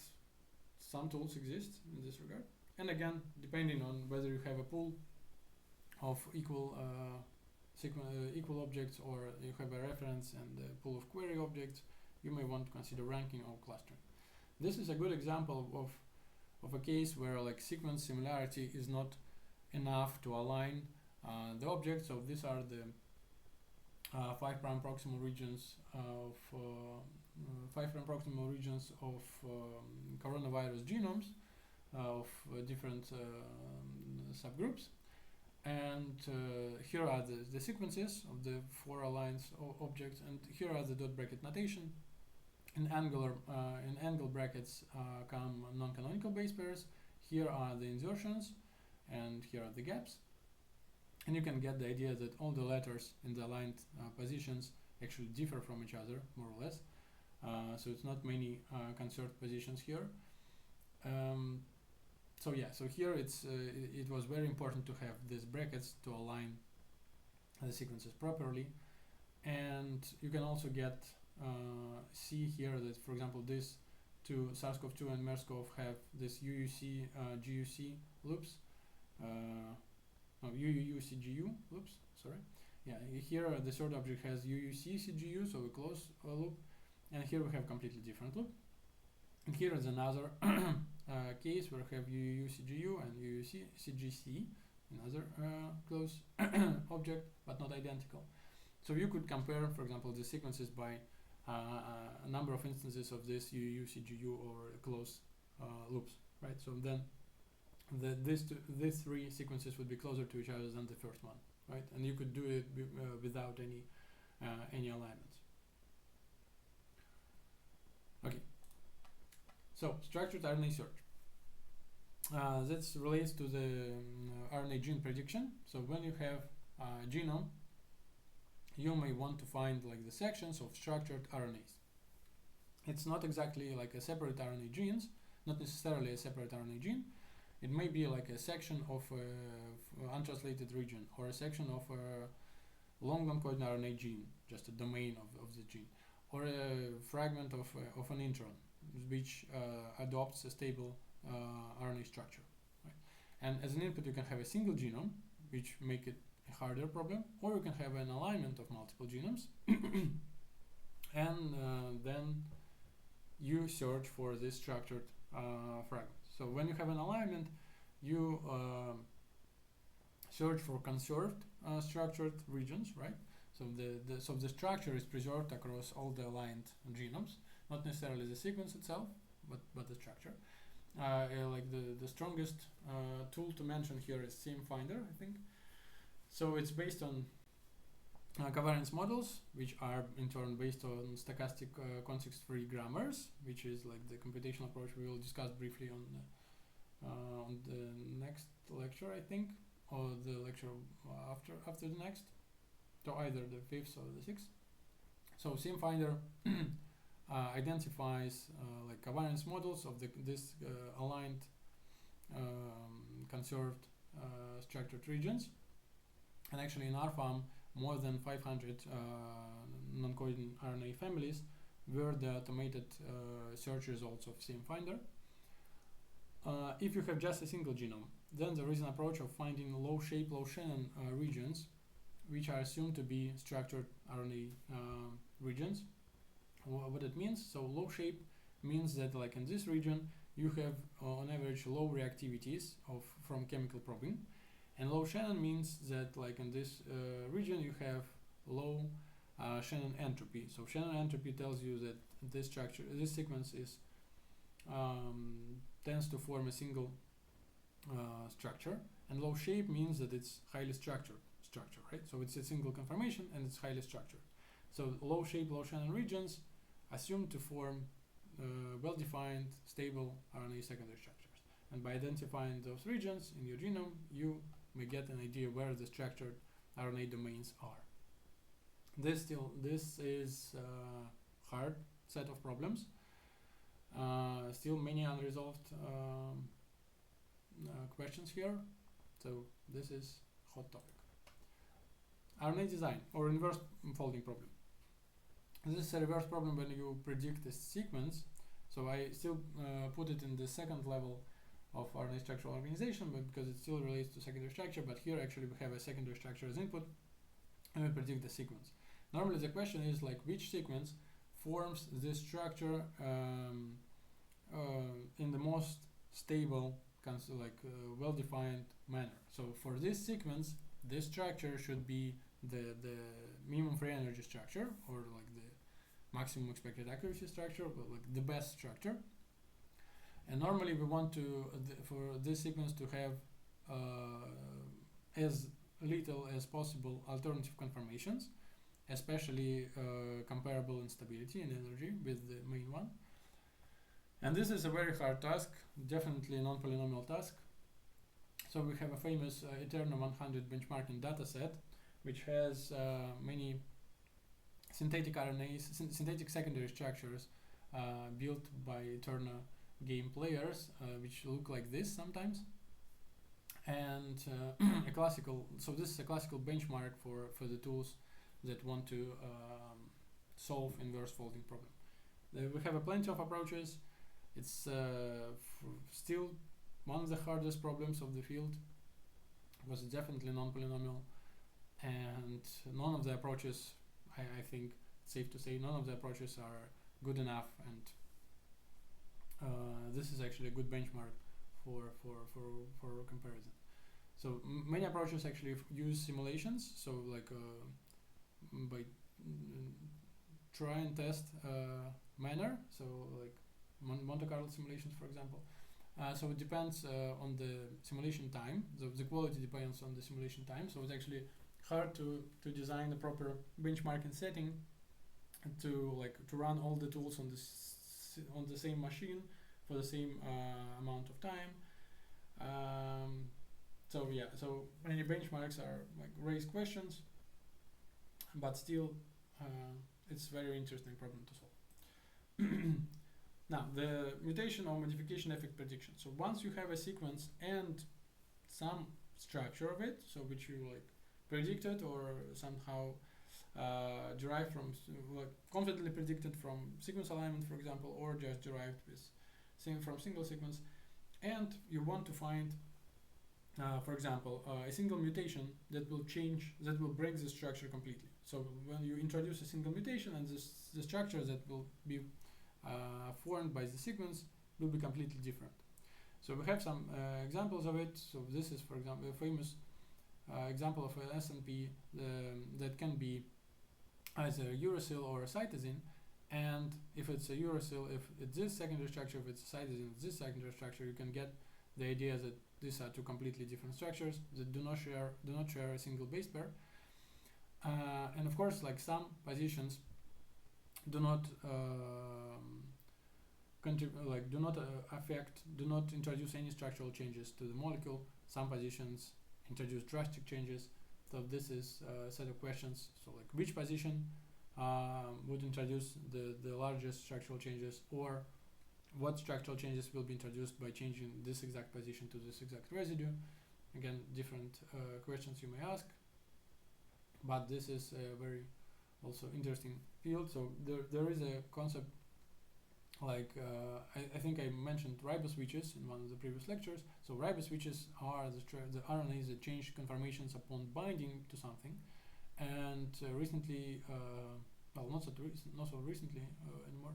some tools exist in this regard. And again, depending on whether you have a pool of equal objects, or you have a reference and a pool of query objects, you may want to consider ranking or clustering. This is a good example of a case where like sequence similarity is not enough to align the objects. So these are the 5' proximal regions of coronavirus genomes of different subgroups, and here are the sequences of the 4 aligned objects, and here are the dot bracket notation. In angle brackets come non-canonical base pairs. Here are the insertions, and here are the gaps. And you can get the idea that all the letters in the aligned positions actually differ from each other, more or less. So it's not many conserved positions here. So here it was very important to have these brackets to align the sequences properly. And you can also see here that, for example, these two SARS-CoV-2 and MERS-CoV have this UUC GUC loops. UUCGU loops, sorry. Yeah, here the third object has UUC CGU, so a closed loop, and here we have completely different loop. And here is another case where we have UUCGU and UUCGC, another closed object, but not identical. So you could compare, for example, the sequences by a number of instances of this UUCGU or closed loops, right? So then these 3 sequences would be closer to each other than the first one, right? And you could do it without any alignments. Okay. So structured RNA search. That relates to the RNA gene prediction. So when you have a genome, you may want to find like the sections of structured RNAs. It's not exactly like a separate RNA genes, not necessarily a separate RNA gene. It may be like a section of untranslated region, or a section of a long non-coding RNA gene, just a domain of the gene, or a fragment of an intron, which adopts a stable RNA structure. Right? And as an input, you can have a single genome, which make it a harder problem, or you can have an alignment of multiple genomes, and then you search for this structured fragment. So when you have an alignment, you search for conserved structured regions, right? So the structure is preserved across all the aligned genomes, not necessarily the sequence itself, but the structure. Like the strongest tool to mention here is SimFinder, I think. So it's based on covariance models, which are in turn based on stochastic context-free grammars, which is like the computational approach we will discuss briefly on the next lecture, I think, or the lecture after the next, so either the 5th or the 6th. So SimFinder identifies like covariance models of this aligned conserved structured regions, and actually in RFAM more than 500 non-coding RNA families were the automated search results of SimFinder. If you have just a single genome, then there is an approach of finding low shape, low Shannon regions, which are assumed to be structured RNA regions. What it means? So low shape means that like in this region you have on average low reactivities from chemical probing, and low Shannon means that like in this region you have low Shannon entropy. So Shannon entropy tells you that this sequence is tends to form a single structure, and low shape means that it's highly structured structure, right? So it's a single conformation and it's highly structured. So low shape, low Shannon regions assumed to form well-defined, stable RNA secondary structures. And by identifying those regions in your genome, you may get an idea where the structured RNA domains are. This is a hard set of problems. Still many unresolved questions here. So this is hot topic. RNA design or inverse folding problem. This is a reverse problem when you predict a sequence. So I still put it in the second level of RNA structural organization, but because it still relates to secondary structure, but here actually we have a secondary structure as input and we predict the sequence. Normally the question is like which sequence forms this structure in the most stable, well-defined manner. So for this sequence, this structure should be the minimum free energy structure, or like the maximum expected accuracy structure, but like the best structure. And normally we want to for this sequence to have as little as possible alternative conformations, especially comparable in stability and energy with the main one. And this is a very hard task, definitely a non-polynomial task. So we have a famous Eterna 100 benchmarking dataset, which has many synthetic RNAs, synthetic secondary structures built by Eterna game players, which look like this sometimes. And so this is a classical benchmark for the tools that want to solve inverse folding problem. We have a plenty of approaches. It's still one of the hardest problems of the field, because it's definitely non-polynomial, and none of the approaches, I think it's safe to say, none of the approaches are good enough, and this is actually a good benchmark for comparison. So many approaches actually use simulations, so like by try and test manner, so like Monte Carlo simulations, for example. So it depends on the simulation time. The quality depends on the simulation time. So it's actually hard to design a proper benchmarking setting and to run all the tools on the same machine for the same amount of time. So yeah, so many benchmarks are raise questions, but still it's very interesting problem to solve. Now, the mutation or modification effect prediction. So once you have a sequence and some structure of it, so which you predicted or somehow derived from, confidently predicted from sequence alignment, for example, or just derived from single sequence, and you want to find, for example, a single mutation that will break the structure completely. So when you introduce a single mutation, and the structure that will be formed by the sequence will be completely different. So we have some examples of it. So this is, for example, a famous example of an SNP that can be either a uracil or a cytosine. And if it's a uracil, if it's this secondary structure, if it's a cytosine, it's this secondary structure, you can get the idea that these are two completely different structures that do not share a single base pair. And of course, some positions do not do not introduce any structural changes to the molecule. Some positions introduce drastic changes. So this is a set of questions. So which position would introduce the largest structural changes, or what structural changes will be introduced by changing this exact position to this exact residue. Again, different questions you may ask, but this is a very also interesting field. So there is a concept I think I mentioned riboswitches in one of the previous lectures. So riboswitches are the RNAs that change conformations upon binding to something. And recently, well, not so recently anymore,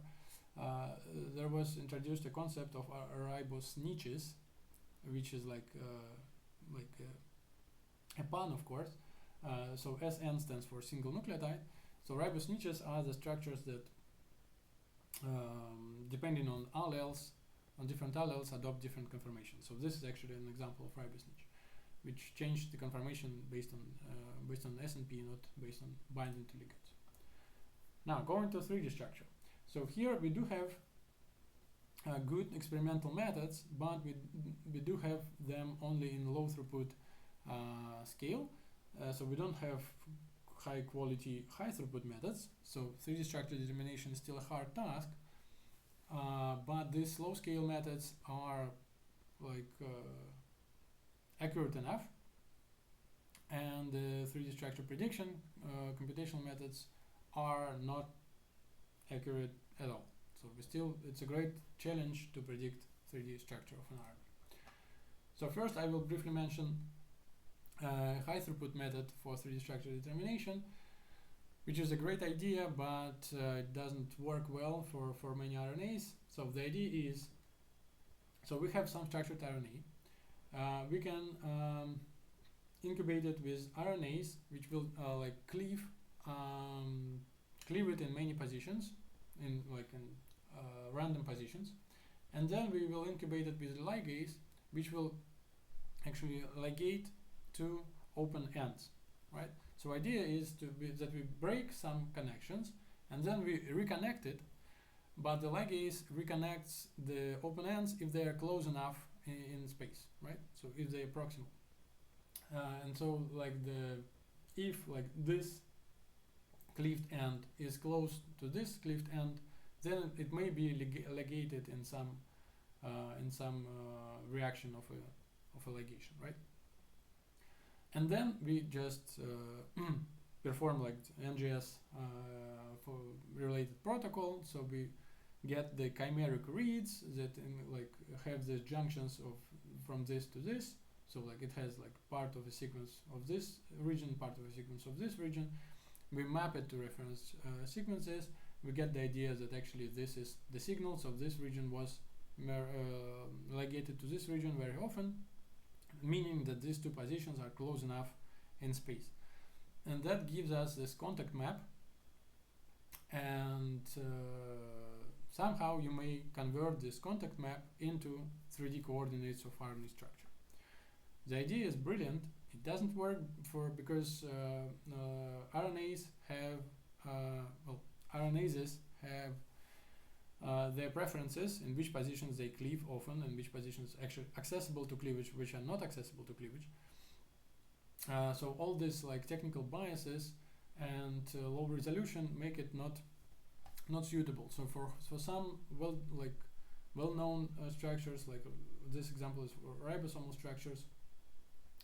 there was introduced a concept of ribose niches, which is a pun, of course. So SN stands for single nucleotide. So ribose niches are the structures that, depending on alleles, on different alleles, adopt different conformations. So this is actually an example of ribose niche, which changed the conformation based on SNP, not based on binding to ligands. Now, going to 3D structure. So here we do have good experimental methods, but we do have them only in low throughput scale. So we don't have high quality, high throughput methods. So 3D structure determination is still a hard task. But these low scale methods are accurate enough. And the 3D structure prediction computational methods are not accurate at all. So it's a great challenge to predict 3D structure of an RNA. So first I will briefly mention high throughput method for 3D structure determination, which is a great idea, but it doesn't work well for many RNAs. So the idea is, so we have some structured RNA. We can incubate it with RNAs, which will cleave it in many positions, in random positions, and then we will incubate it with a ligase, which will actually ligate to open ends, right? So idea is that we break some connections and then we reconnect it, but the ligase reconnects the open ends if they are close enough in space, right? So if they are proximal. And so if this cleaved end is close to this cleaved end, then it may be ligated in some reaction of a ligation, right? And then we just perform NGS for related protocol. So we get the chimeric reads that have the junctions from this to this. So it has part of a sequence of this region, part of a sequence of this region. We map it to reference sequences. We get the idea that actually this is the signal. So this region was ligated to this region very often, meaning that these two positions are close enough in space. And that gives us this contact map. And somehow you may convert this contact map into 3D coordinates of RNA structure. The idea is brilliant. It doesn't work because RNAs have RNases have their preferences in which positions they cleave often and which positions actually accessible to cleavage, which are not accessible to cleavage. So all these like technical biases and low resolution make it not suitable. So for some well-known structures, like this example is for ribosomal structures,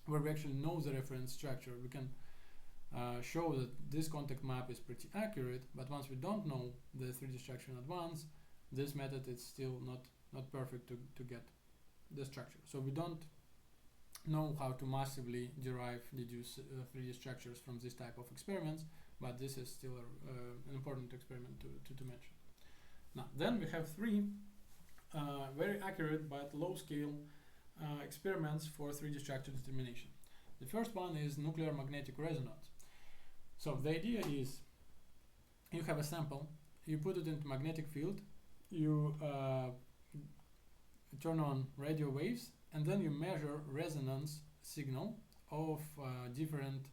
where we actually know the reference structure, we can show that this contact map is pretty accurate. But once we don't know the 3D structure in advance, this method is still not perfect to get the structure. So we don't know how to massively deduce 3D structures from this type of experiments, but this is still an important experiment to mention. Now, then we have three very accurate but low scale experiments for 3D structure determination. The first one is nuclear magnetic resonance. So the idea is you have a sample, you put it into magnetic field, you turn on radio waves, and then you measure resonance signal of different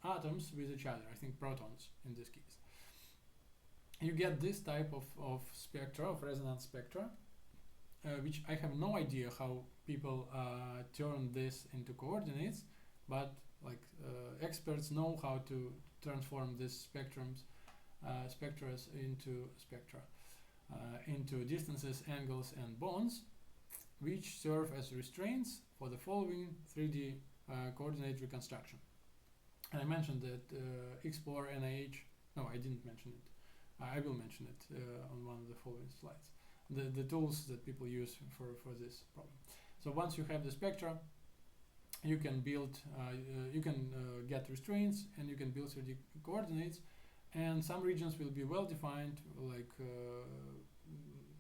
atoms with each other, I think protons in this case. You get this type of spectra, of resonance spectra, which I have no idea how people turn this into coordinates, but like experts know how to transform these spectra into distances, angles, and bonds, which serve as restraints for the following 3D coordinate reconstruction. And I mentioned that explore NIH. No, I didn't mention it. I will mention it on one of the following slides. The tools that people use for this problem. So once you have the spectra, you can build, get restraints, and you can build 3D coordinates. And some regions will be well defined, like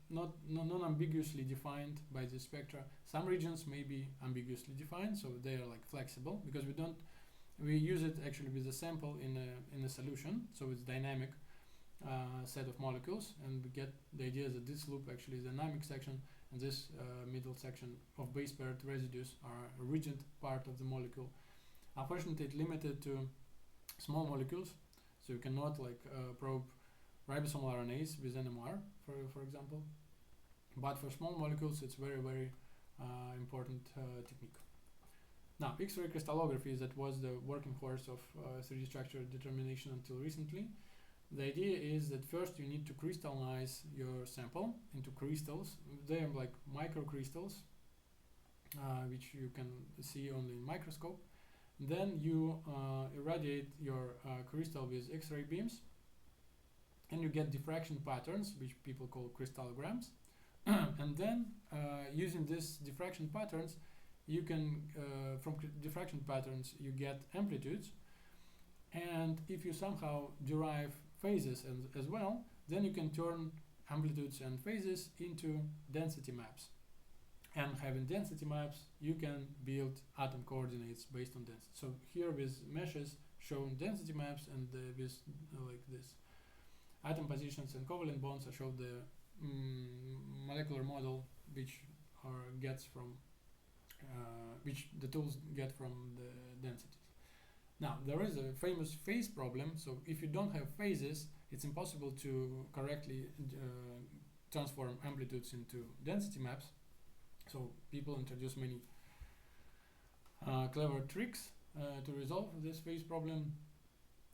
not non-ambiguously defined by the spectra. Some regions may be ambiguously defined, so they are like flexible because we use it actually with a sample in a solution, so it's dynamic set of molecules, and we get the idea that this loop actually is a dynamic section, and this middle section of base paired residues are a rigid part of the molecule. Unfortunately, it's limited to small molecules, so you cannot probe ribosomal RNAs with NMR, for example. But for small molecules, it's very, very important technique. Now, X-ray crystallography, that was the working horse of 3D structure determination until recently. The idea is that first you need to crystallize your sample into crystals. They are like microcrystals, which you can see only in microscope. Then you irradiate your crystal with X-ray beams, and you get diffraction patterns, which people call crystallograms. And then using these diffraction patterns, you can from diffraction patterns you get amplitudes, and if you somehow derive phases as well, then you can turn amplitudes and phases into density maps. And having density maps, you can build atom coordinates based on density. So here with meshes showing density maps, and with like this atom positions and covalent bonds, I showed the molecular model which gets from which the tools get from the densities. Now, there is a famous phase problem. So if you don't have phases, it's impossible to correctly transform amplitudes into density maps. So people introduce many clever tricks to resolve this phase problem.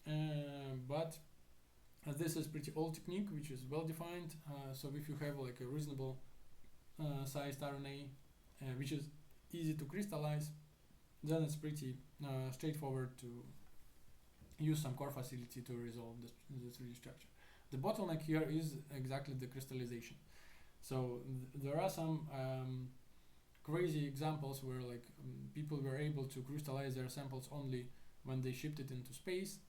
But this is pretty old technique, which is well defined. So if you have like a reasonable sized RNA, which is easy to crystallize, then it's pretty straightforward to use some core facility to resolve the 3D structure. The bottleneck here is exactly the crystallization. So there are some crazy examples where people were able to crystallize their samples only when they shipped it into space,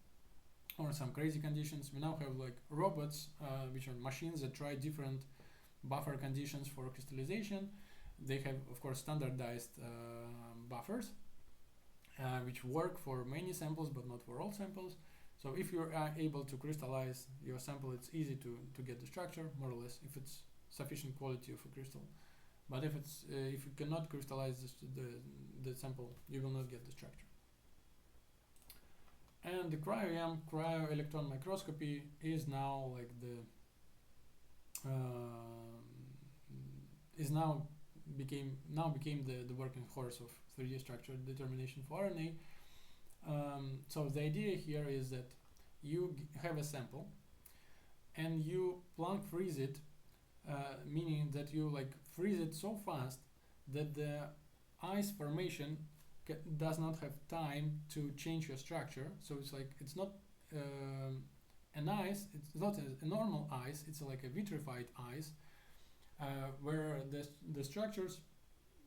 or some crazy conditions. We now have robots, which are machines that try different buffer conditions for crystallization. They have, of course, standardized buffers, which work for many samples but not for all samples. So if you're able to crystallize your sample, it's easy to get the structure, more or less, if it's sufficient quality of a crystal. But if it's if you cannot crystallize the sample, you will not get the structure. And the cryo-EM, cryo-electron microscopy, is now like the became the working horse of 3D structure determination for RNA. So the idea here is that you have a sample and you plunk freeze it, meaning that you like freeze it so fast that the ice formation does not have time to change your structure. So it's like it's not an ice, it's not a normal ice, it's like a vitrified ice, where the structures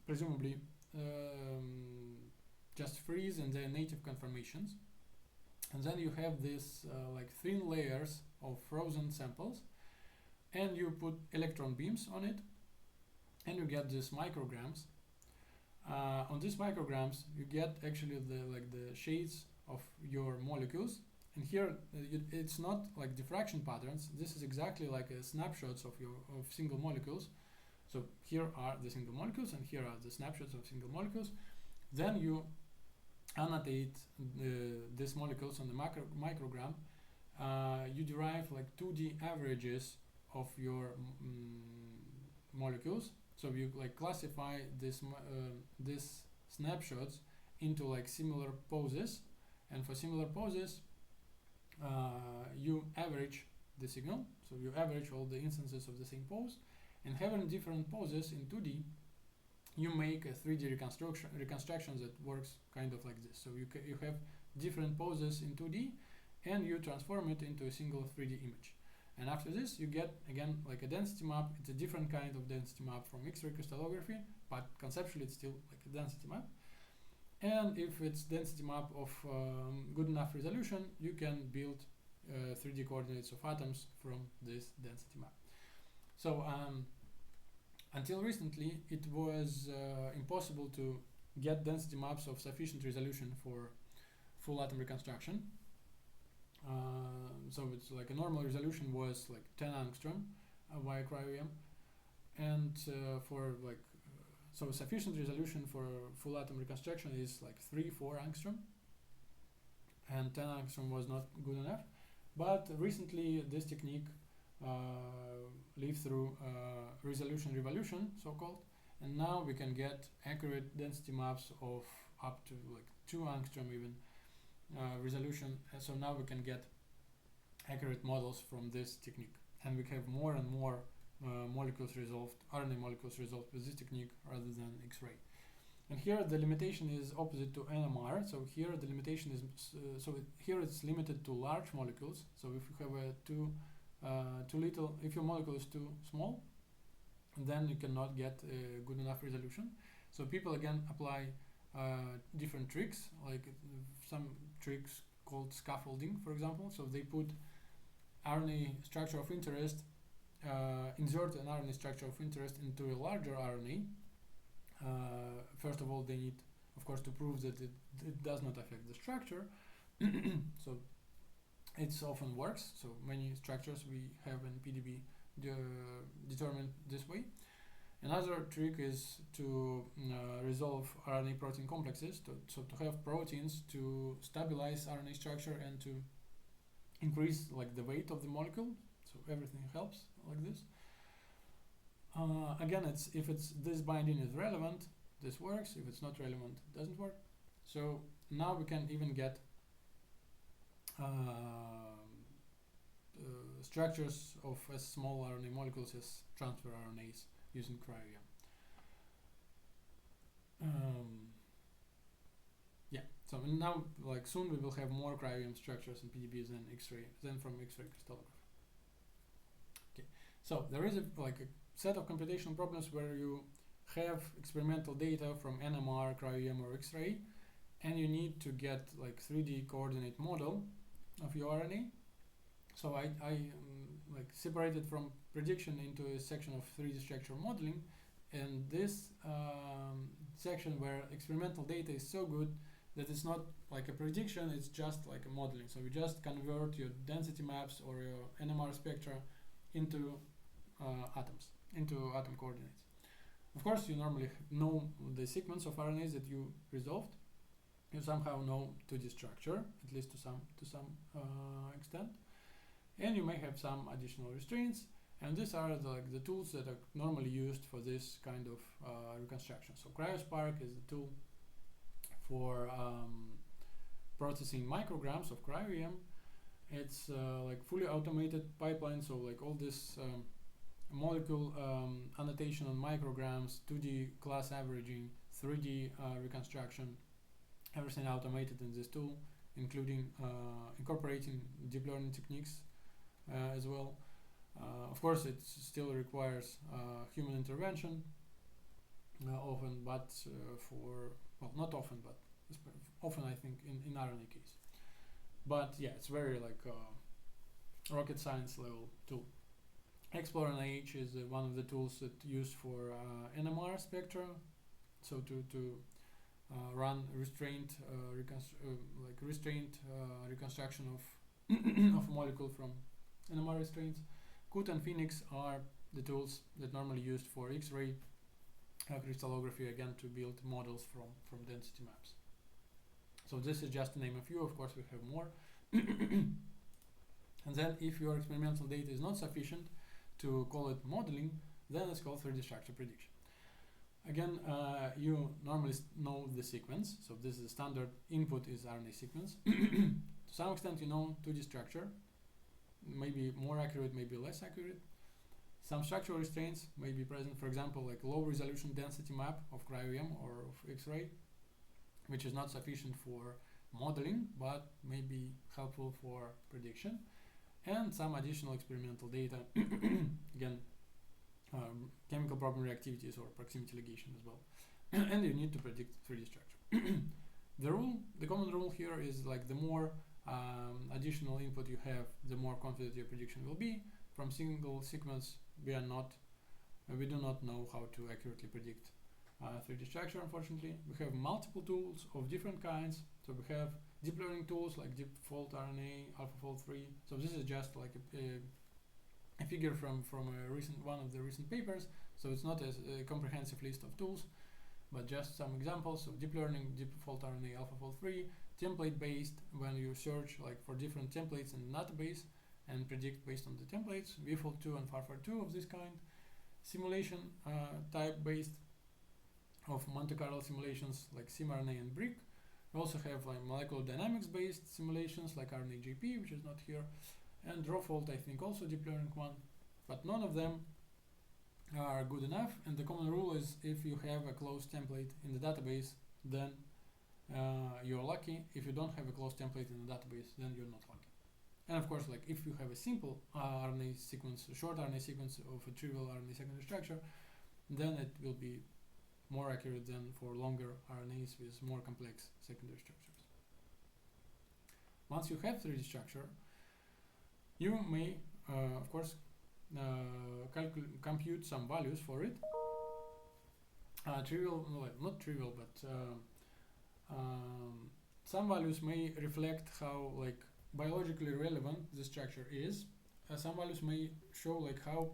presumably just freeze in their native conformations, and then you have this like thin layers of frozen samples, and you put electron beams on it, and you get these micrograms. On these micrograms, you get actually the shades of your molecules. And here it's not like diffraction patterns. This is exactly like snapshots of single molecules. So here are the single molecules, and here are the snapshots of single molecules. Then you annotate these molecules on the microgram. You derive like 2D averages of your molecules. So you like classify these snapshots into like similar poses, and for similar poses, you average the signal. So you average all the instances of the same pose, and having different poses in 2D, you make a 3D reconstruction that works kind of like this. So you have different poses in 2D, and you transform it into a single 3D image. And after this, you get again like a density map. It's a different kind of density map from X-ray crystallography, but conceptually it's still like a density map. And if it's density map of good enough resolution, you can build 3D coordinates of atoms from this density map. So until recently, it was impossible to get density maps of sufficient resolution for full atom reconstruction. So it's like a normal resolution was like 10 angstrom via cryo-EM, and for like so sufficient resolution for full atom reconstruction is like 3-4 angstrom, and 10 angstrom was not good enough. But recently this technique lived through resolution revolution, so-called, and now we can get accurate density maps of up to like 2 angstrom even resolution. And so now we can get accurate models from this technique, and we have more and more molecules resolved, RNA molecules resolved with this technique rather than X-ray. And here the limitation is opposite to NMR. So here the limitation is here it's limited to large molecules. So if you have a too little, if your molecule is too small, then you cannot get good enough resolution. So people again apply different tricks, like some tricks called scaffolding, for example. So they put RNA structure of interest, insert an RNA structure of interest into a larger RNA. First of all, they need, of course, to prove that it does not affect the structure. So it often works. So many structures we have in PDB determined this way. Another trick is to resolve RNA protein complexes, so to have proteins to stabilize RNA structure and to increase like the weight of the molecule. So everything helps like this. Again, if this binding is relevant, this works. If it's not relevant, it doesn't work. So now we can even get structures of as small RNA molecules as transfer RNAs using cryo-EM. Yeah, so now like soon we will have more cryo-EM structures in PDB than from X-ray crystallography. Okay, so there is a set of computational problems where you have experimental data from NMR, cryo-EM, or X-ray, and you need to get like 3D coordinate model of your RNA. So I like separated from prediction into a section of 3D structure modeling, and this section where experimental data is so good that it's not like a prediction, it's just like a modeling. So you just convert your density maps or your NMR spectra into atoms, into atom coordinates. Of course, you normally know the sequence of RNAs that you resolved. You somehow know 2D structure, at least to some extent, and you may have some additional restraints. And these are the tools that are normally used for this kind of reconstruction. So CryoSpark is the tool for processing micrograms of cryo-EM. It's like fully automated pipeline, so like all this molecule annotation on micrograms, 2D class averaging, 3D reconstruction, everything automated in this tool, including incorporating deep learning techniques as well. Of course, it still requires human intervention often, but not often, but often I think in RNA case. But yeah, it's very like rocket science level tool. Explore-NIH is one of the tools that used for NMR spectra, so to run restrained reconstruction of of a molecule from NMR restraints. CUT and Phoenix are the tools that normally used for X-ray crystallography, again to build models from density maps. So this is just to name a few. Of course, we have more. And then if your experimental data is not sufficient to call it modeling, then it's called 3D structure prediction. Again, you normally know the sequence. So this is the standard input is RNA sequence. To some extent, you know 2D structure, maybe more accurate, maybe less accurate. Some structural restraints may be present, for example, like low resolution density map of cryo-EM or of X-ray, which is not sufficient for modeling, but may be helpful for prediction. And some additional experimental data, again, chemical problem reactivities or proximity ligation as well. And you need to predict 3D structure. The common rule here is like the more additional input you have, the more confident your prediction will be. From single sequence, we do not know how to accurately predict 3D structure, unfortunately. We have multiple tools of different kinds. So we have deep learning tools like deep fold RNA, AlphaFold 3. So this is just like a figure from one of the recent papers. So it's not a comprehensive list of tools, but just some examples. So deep learning, deep fold RNA, AlphaFold 3, template based, when you search like for different templates in the database and predict based on the templates, VFold2 and FarFar2 of this kind. Simulation type based of Monte Carlo simulations like SimRNA and BRIC. We also have like molecular dynamics based simulations like RNA-JP, which is not here, and RawFold, I think also deep learning one, but none of them are good enough. And the common rule is if you have a closed template in the database, then you're lucky. If you don't have a closed template in the database, then you're not lucky. And of course, like if you have a simple RNA sequence, a short RNA sequence of a trivial RNA secondary structure, then it will be more accurate than for longer RNAs with more complex secondary structures. Once you have 3D structure, you may, of course, compute some values for it. Trivial, not trivial, but some values may reflect how like biologically relevant the structure is. Some values may show like how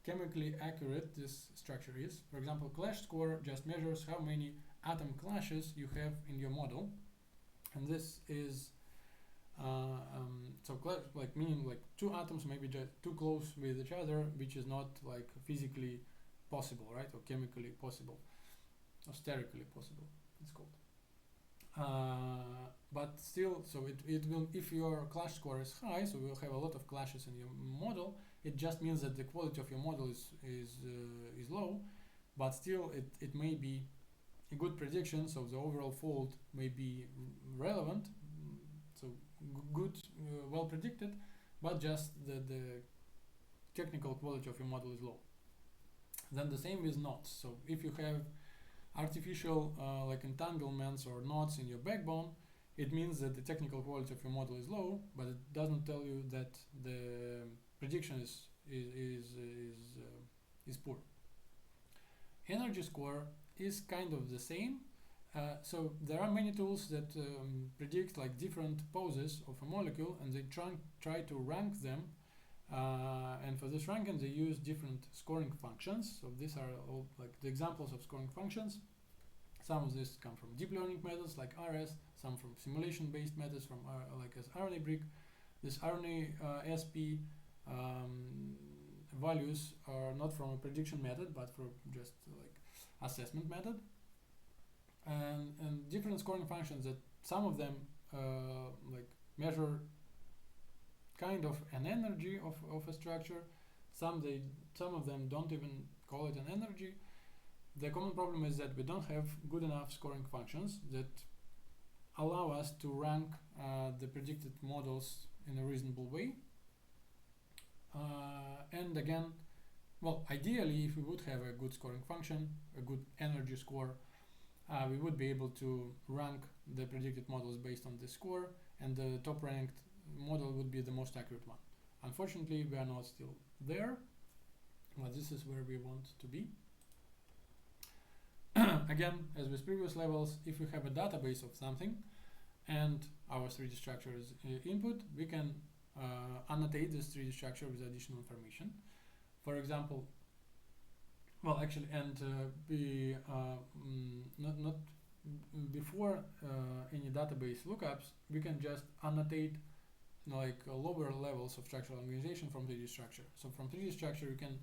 chemically accurate this structure is. For example, clash score just measures how many atom clashes you have in your model, and this is like meaning like two atoms may be just too close with each other, which is not like physically possible, right, or chemically possible, or sterically possible, it's called. But still, so it will, if your clash score is high, so we'll have a lot of clashes in your model. It just means that the quality of your model is low, but still it may be a good prediction. So the overall fold may be relevant, so good, well predicted, but just the technical quality of your model is low. Then the same with knots. So if you have artificial like entanglements or knots in your backbone, it means that the technical quality of your model is low, but it doesn't tell you that the prediction is poor. Energy score is kind of the same. So there are many tools that predict like different poses of a molecule, and they try to rank them And for this ranking, they use different scoring functions. So these are all like the examples of scoring functions. Some of these come from deep learning methods like RS, some from simulation-based methods from like as RNA-brick. This RNA SP values are not from a prediction method, but from just like assessment method. And different scoring functions that some of them like measure kind of an energy of a structure. Some of them don't even call it an energy. The common problem is that we don't have good enough scoring functions that allow us to rank the predicted models in a reasonable way. And again, well, ideally, if we would have a good scoring function, a good energy score, we would be able to rank the predicted models based on this score, and the top ranked model would be the most accurate one. Unfortunately, we are not still there, but this is where we want to be. Again, as with previous levels, if we have a database of something and our 3D structure is input, we can annotate this 3D structure with additional information. For example, well, actually, and not before any database lookups, we can just annotate like lower levels of structural organization from 3D structure. So from 3D structure, you can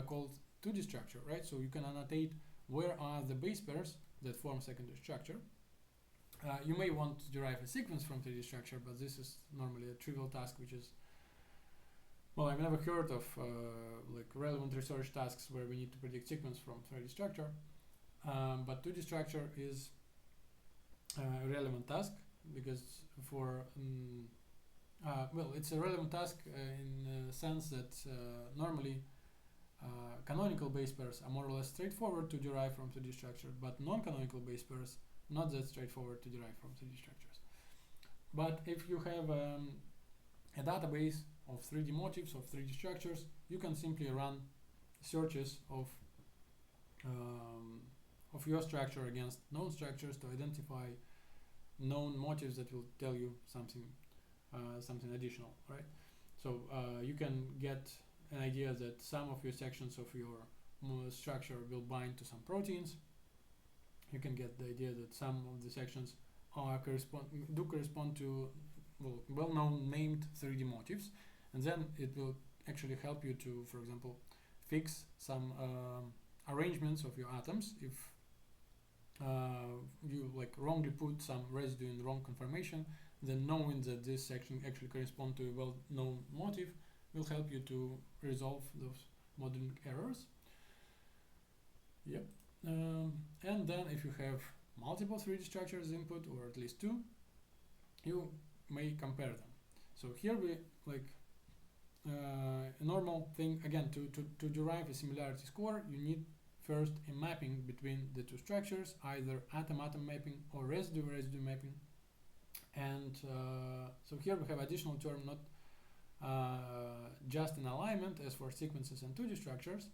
call 2D structure, right? So you can annotate where are the base pairs that form secondary structure. You may want to derive a sequence from 3D structure, but this is normally a trivial task, which is, well, I've never heard of like relevant research tasks where we need to predict sequence from 3D structure. But 2D structure is a relevant task because for well, it's a relevant task in the sense that normally canonical base pairs are more or less straightforward to derive from 3D structure, but non-canonical base pairs not that straightforward to derive from 3D structures. But if you have a database of 3D motifs, of 3D structures, you can simply run searches of your structure against known structures to identify known motifs that will tell you something something additional, right? So you can get an idea that some of your sections of your structure will bind to some proteins. You can get the idea that some of the sections are correspond to well-known named 3D motifs, and then it will actually help you to, for example, fix some arrangements of your atoms if you like wrongly put some residue in the wrong conformation. Then knowing that this section actually corresponds to a well-known motif will help you to resolve those modeling errors. Yep. And then if you have multiple 3D structures input, or at least two, you may compare them. So here we like a normal thing, again, to derive a similarity score, you need first a mapping between the two structures, either atom-atom mapping or residue-residue mapping. And so here we have additional term, not just an alignment as for sequences and 2D structures,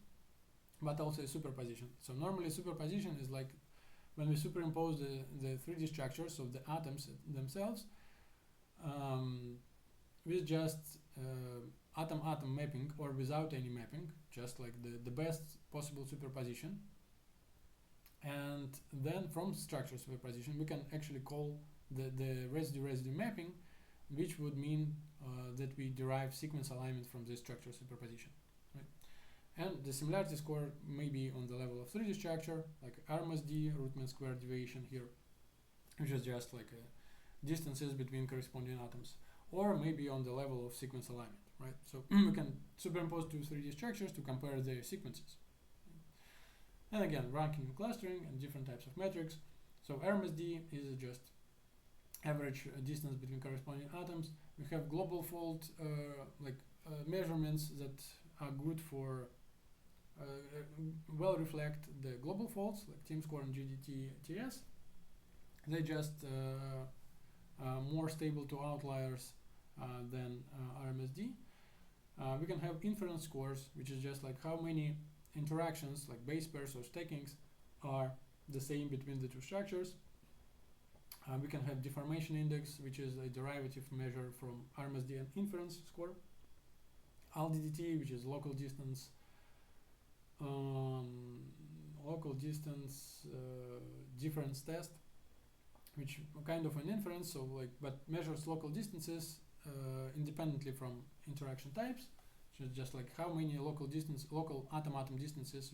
but also a superposition. So normally superposition is like when we superimpose the 3D structures of the atoms themselves with just atom-atom mapping or without any mapping, just like the best possible superposition. And then from structure superposition we can actually call the residue-residue mapping, which would mean that we derive sequence alignment from this structure superposition. Right? And the similarity score may be on the level of 3D structure, like RMSD, root mean square deviation here, which is just like distances between corresponding atoms, or maybe on the level of sequence alignment, right? So we can superimpose two 3D structures to compare their sequences. And again, ranking and clustering and different types of metrics. So RMSD is just average distance between corresponding atoms. We have global fold measurements that are good for well reflect the global folds like T-score and GDT-TS. They just more stable to outliers than RMSD. We can have inference scores, which is just like how many interactions, like base pairs or stackings, are the same between the two structures. We can have deformation index, which is a derivative measure from RMSD and inference score. LDDT, which is local distance difference test, which kind of an inference, so like, but measures local distances independently from interaction types, which is just like how many local atom distances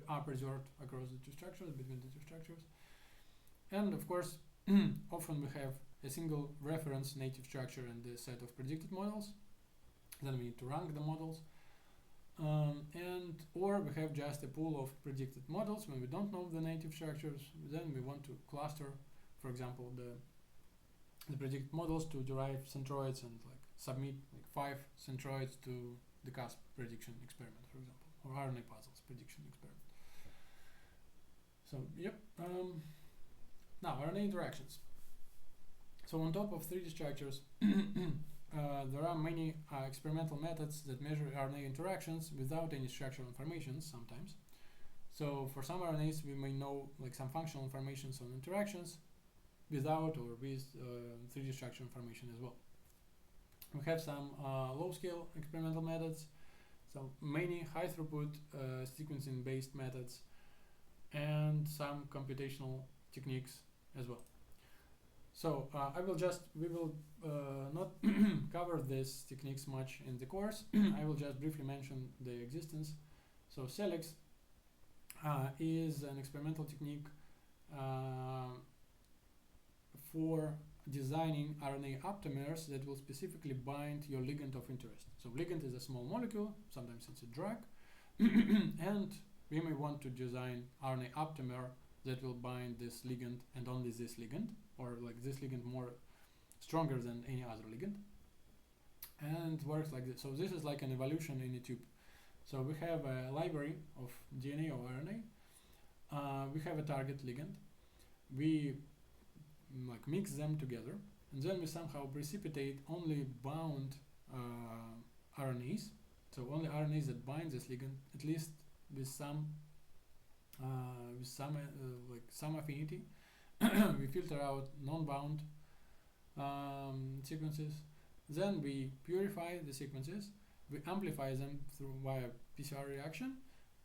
are preserved across the two structures, between the two structures. And of course, often we have a single reference native structure in the set of predicted models. Then we need to rank the models. Or we have just a pool of predicted models when we don't know the native structures. Then we want to cluster, for example, the predicted models to derive centroids and like submit like 5 centroids to the CASP prediction experiment, for example, or RNA puzzles prediction experiment. So yep. Now RNA interactions. So on top of 3D structures, there are many experimental methods that measure RNA interactions without any structural information sometimes. So for some RNAs, we may know like some functional information on interactions without or with 3D structure information as well. We have some low-scale experimental methods, so many high-throughput sequencing-based methods, and some computational techniques as well. So we will not cover these techniques much in the course. I will just briefly mention the existence. So CELEX is an experimental technique for designing RNA aptamers that will specifically bind your ligand of interest. So ligand is a small molecule, sometimes it's a drug, and we may want to design RNA aptamer that will bind this ligand and only this ligand, or like this ligand more stronger than any other ligand, and works like this. So this is like an evolution in a tube. So we have a library of DNA or RNA. We have a target ligand. We like mix them together, and then we somehow precipitate only bound RNAs. So only RNAs that bind this ligand, at least with some affinity. We filter out non-bound sequences. Then we purify the sequences. We amplify them via PCR reaction.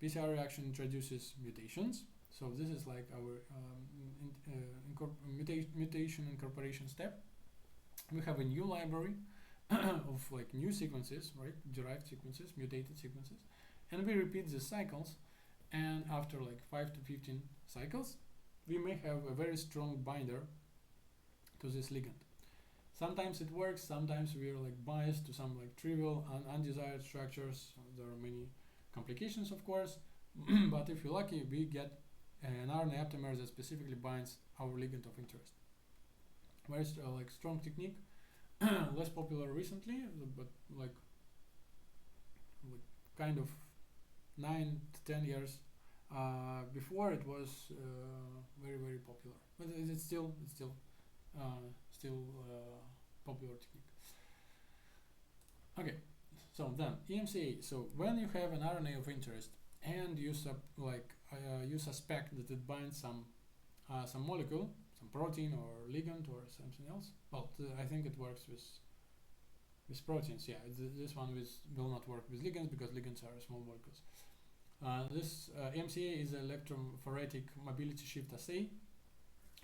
PCR reaction introduces mutations. So this is like our mutation incorporation step. We have a new library of like new sequences, right? Derived sequences, mutated sequences, and we repeat these cycles. And after like 5 to 15 cycles, we may have a very strong binder to this ligand. Sometimes it works, sometimes we are like biased to some like trivial and undesired structures. There are many complications, of course, but if you're lucky, we get an RNA aptamer that specifically binds our ligand of interest. Very like strong technique, less popular recently, but like kind of 9 to 10 years before it was very, very popular. But it's still popular technique. Okay, so then EMCA. So when you have an RNA of interest and you suspect that it binds some molecule, some protein or ligand or something else. Well, I think it works with proteins. Yeah, this one will not work with ligands because ligands are small molecules. This EMCA is electrophoretic mobility shift assay.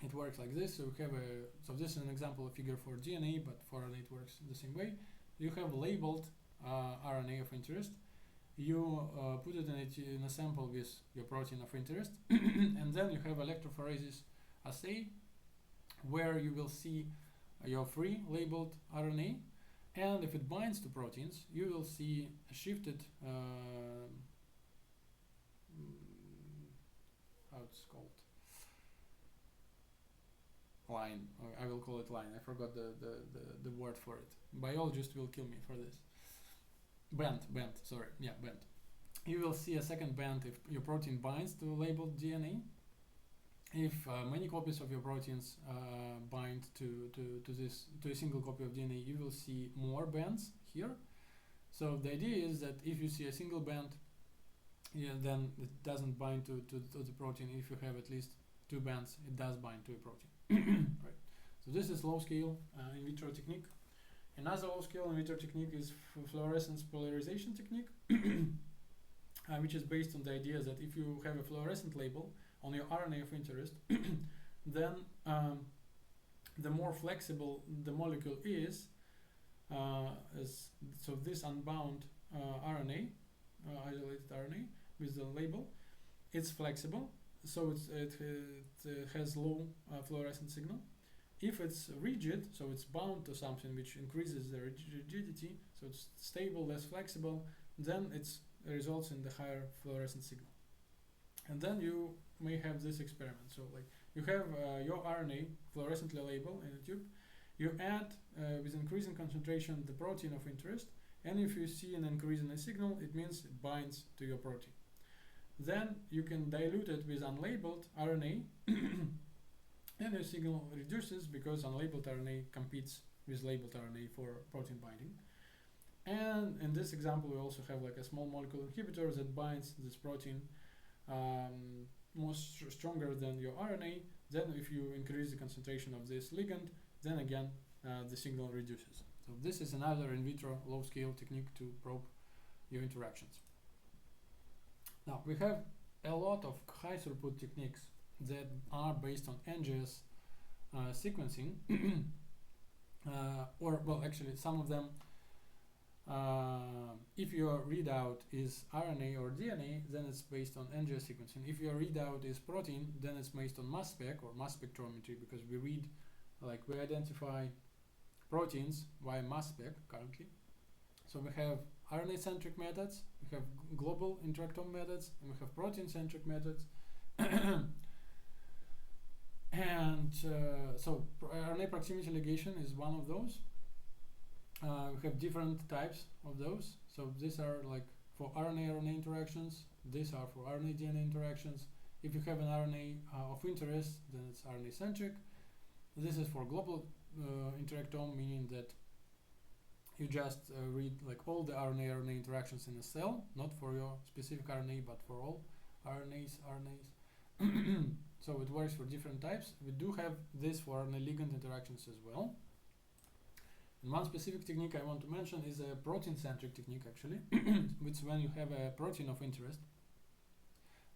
It works like this. So we have so this is an example of figure for DNA, but for RNA it works the same way. You have labeled RNA of interest. You put it in a sample with your protein of interest, and then you have electrophoresis assay, where you will see your free labeled RNA, and if it binds to proteins, you will see a shifted how it's called, line, or I will call it line. I forgot the word for it. Biologist will kill me for this. Band. You will see a second band if your protein binds to labeled DNA. If many copies of your proteins bind to a single copy of DNA, you will see more bands here. So the idea is that if you see a single band, then it doesn't bind to the protein. If you have at least 2 bands, it does bind to a protein. Right. So this is low scale in vitro technique. Another low-scale in vitro technique is fluorescence polarization technique, which is based on the idea that if you have a fluorescent label on your RNA of interest, then the more flexible the molecule is, so this unbound RNA, isolated RNA with the label, it's flexible, so it has low fluorescent signal. If it's rigid, so it's bound to something which increases the rigidity, so it's stable, less flexible, then it results in the higher fluorescent signal. And then you may have this experiment. So like you have your RNA fluorescently labeled in a tube, you add with increasing concentration the protein of interest, and if you see an increase in the signal, it means it binds to your protein. Then you can dilute it with unlabeled RNA, and your signal reduces because unlabeled RNA competes with labeled RNA for protein binding. And in this example, we also have like a small molecule inhibitor that binds this protein stronger than your RNA. Then if you increase the concentration of this ligand, then again the signal reduces. So this is another in vitro low-scale technique to probe your interactions. Now we have a lot of high-throughput techniques that are based on NGS sequencing, or well, actually some of them. If your readout is RNA or DNA, then it's based on NGS sequencing. If your readout is protein, then it's based on mass spec or mass spectrometry, because we identify proteins via mass spec currently. So we have RNA-centric methods, we have global interactome methods, and we have protein-centric methods. And so RNA proximity ligation is one of those. We have different types of those. So these are like for RNA-RNA interactions. These are for RNA-DNA interactions. If you have an RNA of interest, then it's RNA-centric. This is for global interactome, meaning that you just read like all the RNA-RNA interactions in a cell, not for your specific RNA, but for all RNAs. So it works for different types. We do have this for RNA ligand interactions as well. And one specific technique I want to mention is a protein-centric technique, actually, which when you have a protein of interest,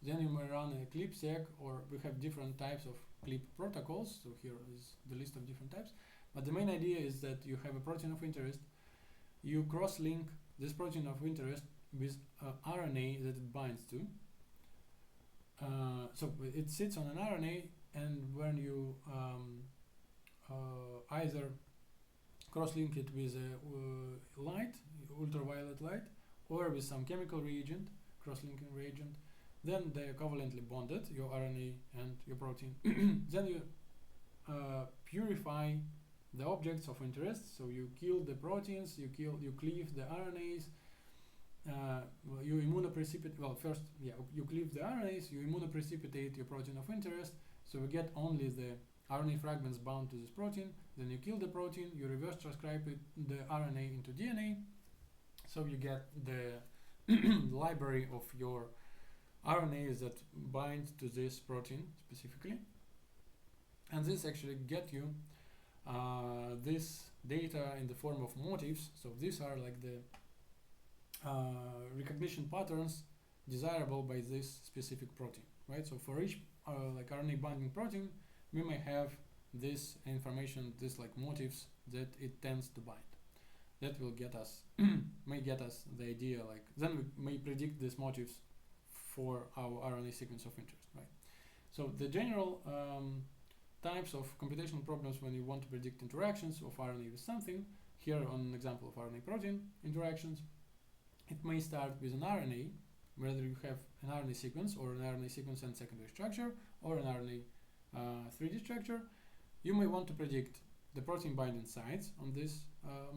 then you may run a CLIP-seq, or we have different types of CLIP protocols. So here is the list of different types. But the main idea is that you have a protein of interest, you cross-link this protein of interest with RNA that it binds to. So it sits on an RNA, and when you either cross-link it with a light, ultraviolet light, or with some chemical reagent, cross-linking reagent, then they are covalently bonded, your RNA and your protein. Then you purify the objects of interest, so you kill the proteins, you cleave the RNAs, you immunoprecipitate, you cleave the RNAs, you immunoprecipitate your protein of interest, so you get only the RNA fragments bound to this protein, then you kill the protein, you reverse transcribe the RNA into DNA, so you get the library of your RNAs that bind to this protein specifically. And this actually get you this data in the form of motifs. So these are like the recognition patterns desirable by this specific protein, right? So for each like RNA binding protein, we may have this information, this like motifs that it tends to bind. That will get us, may get us the idea, like then we may predict these motifs for our RNA sequence of interest, right? So the general types of computational problems when you want to predict interactions of RNA with something, here on an example of RNA protein interactions, it may start with an RNA, whether you have an RNA sequence or an RNA sequence and secondary structure, or an RNA 3D structure. You may want to predict the protein binding sites on this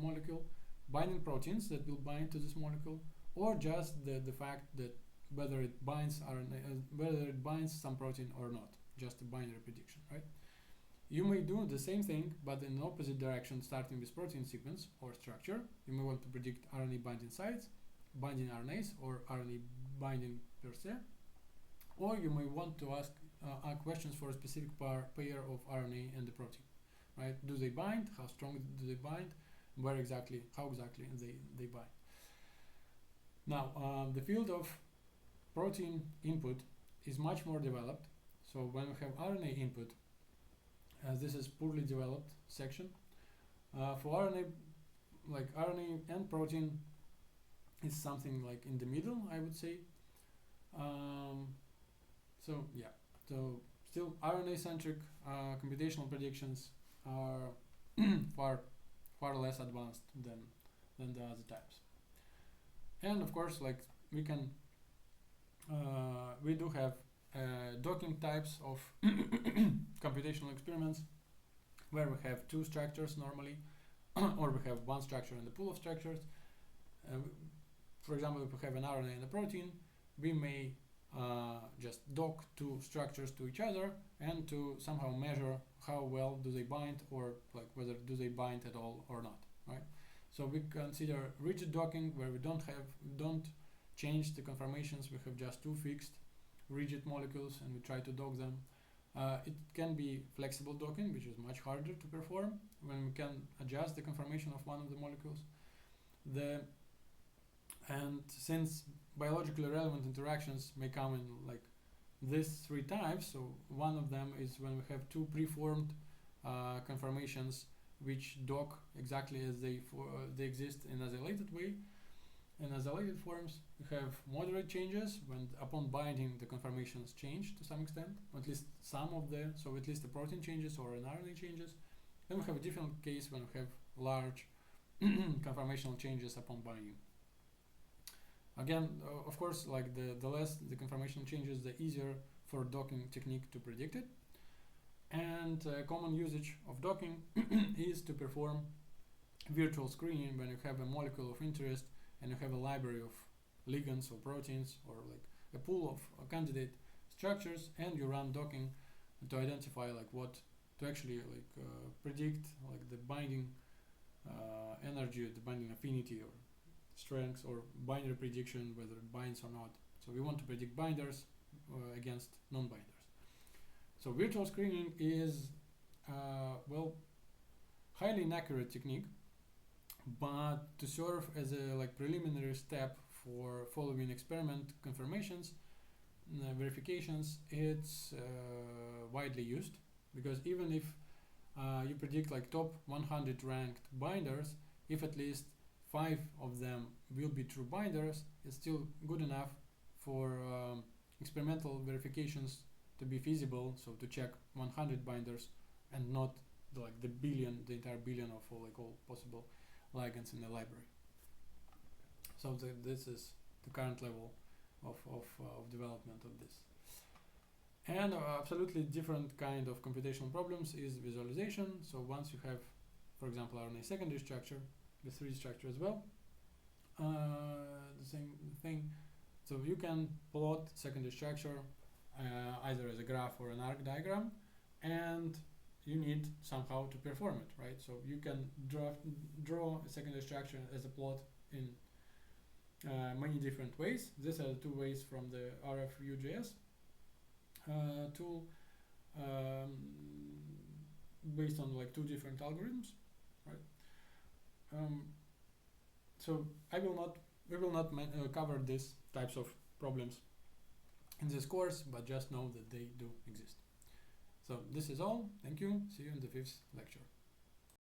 molecule, binding proteins that will bind to this molecule, or just the fact that whether it binds RNA, whether it binds some protein or not, just a binary prediction, right? You may do the same thing, but in the opposite direction, starting with protein sequence or structure. You may want to predict RNA binding sites, binding RNAs, or RNA binding per se. Or you may want to ask questions for a specific pair of RNA and the protein, right? Do they bind? How strong do they bind? how exactly they bind. Now, the field of protein input is much more developed. So when we have RNA input, as this is poorly developed section, for RNA, like RNA and protein is something like in the middle, I would say. So yeah, so still RNA-centric computational predictions are far less advanced than the other types. And of course, like we do have docking types of computational experiments where we have two structures normally, or we have one structure and a pool of structures. For example, if we have an RNA and a protein, we may just dock two structures to each other and to somehow measure how well do they bind, or like whether do they bind at all or not, right? So we consider rigid docking, where we don't change the conformations. We have just two fixed rigid molecules and we try to dock them. It can be flexible docking, which is much harder to perform when we can adjust the conformation of one of the molecules. And since biologically relevant interactions may come in like these three types, so one of them is when we have two preformed conformations which dock exactly as they exist in acylated way. In acylated forms, we have moderate changes when upon binding the conformations change to some extent, or at least some of the, so at least the protein changes or an RNA changes. Then we have a different case when we have large conformational changes upon binding. Again, of course, like the less the conformational changes, the easier for docking technique to predict it. And common usage of docking is to perform virtual screening when you have a molecule of interest and you have a library of ligands or proteins or like a pool of candidate structures, and you run docking to identify like what to actually like predict like the binding energy, the binding affinity or strength, or binary prediction whether it binds or not. So we want to predict binders against non-binders. So virtual screening is well, highly inaccurate technique, but to serve as a like preliminary step for following experiment confirmations, verifications, it's widely used, because even if you predict like top 100 ranked binders, if at least 5 of them will be true binders, it's still good enough for experimental verifications to be feasible, so to check 100 binders and not the entire billion of all possible ligands in the library. So this is the current level of development of this. And absolutely different kind of computational problems is visualization. So once you have, for example, RNA secondary structure, the 3D structure as well, the same thing. So you can plot secondary structure either as a graph or an arc diagram, and you need somehow to perform it, right? So you can draw a secondary structure as a plot in many different ways. These are the two ways from the RFVueJS tool, based on like two different algorithms, right? So we will not cover these types of problems in this course, but just know that they do exist. So this is all. Thank you. See you in the 5th lecture.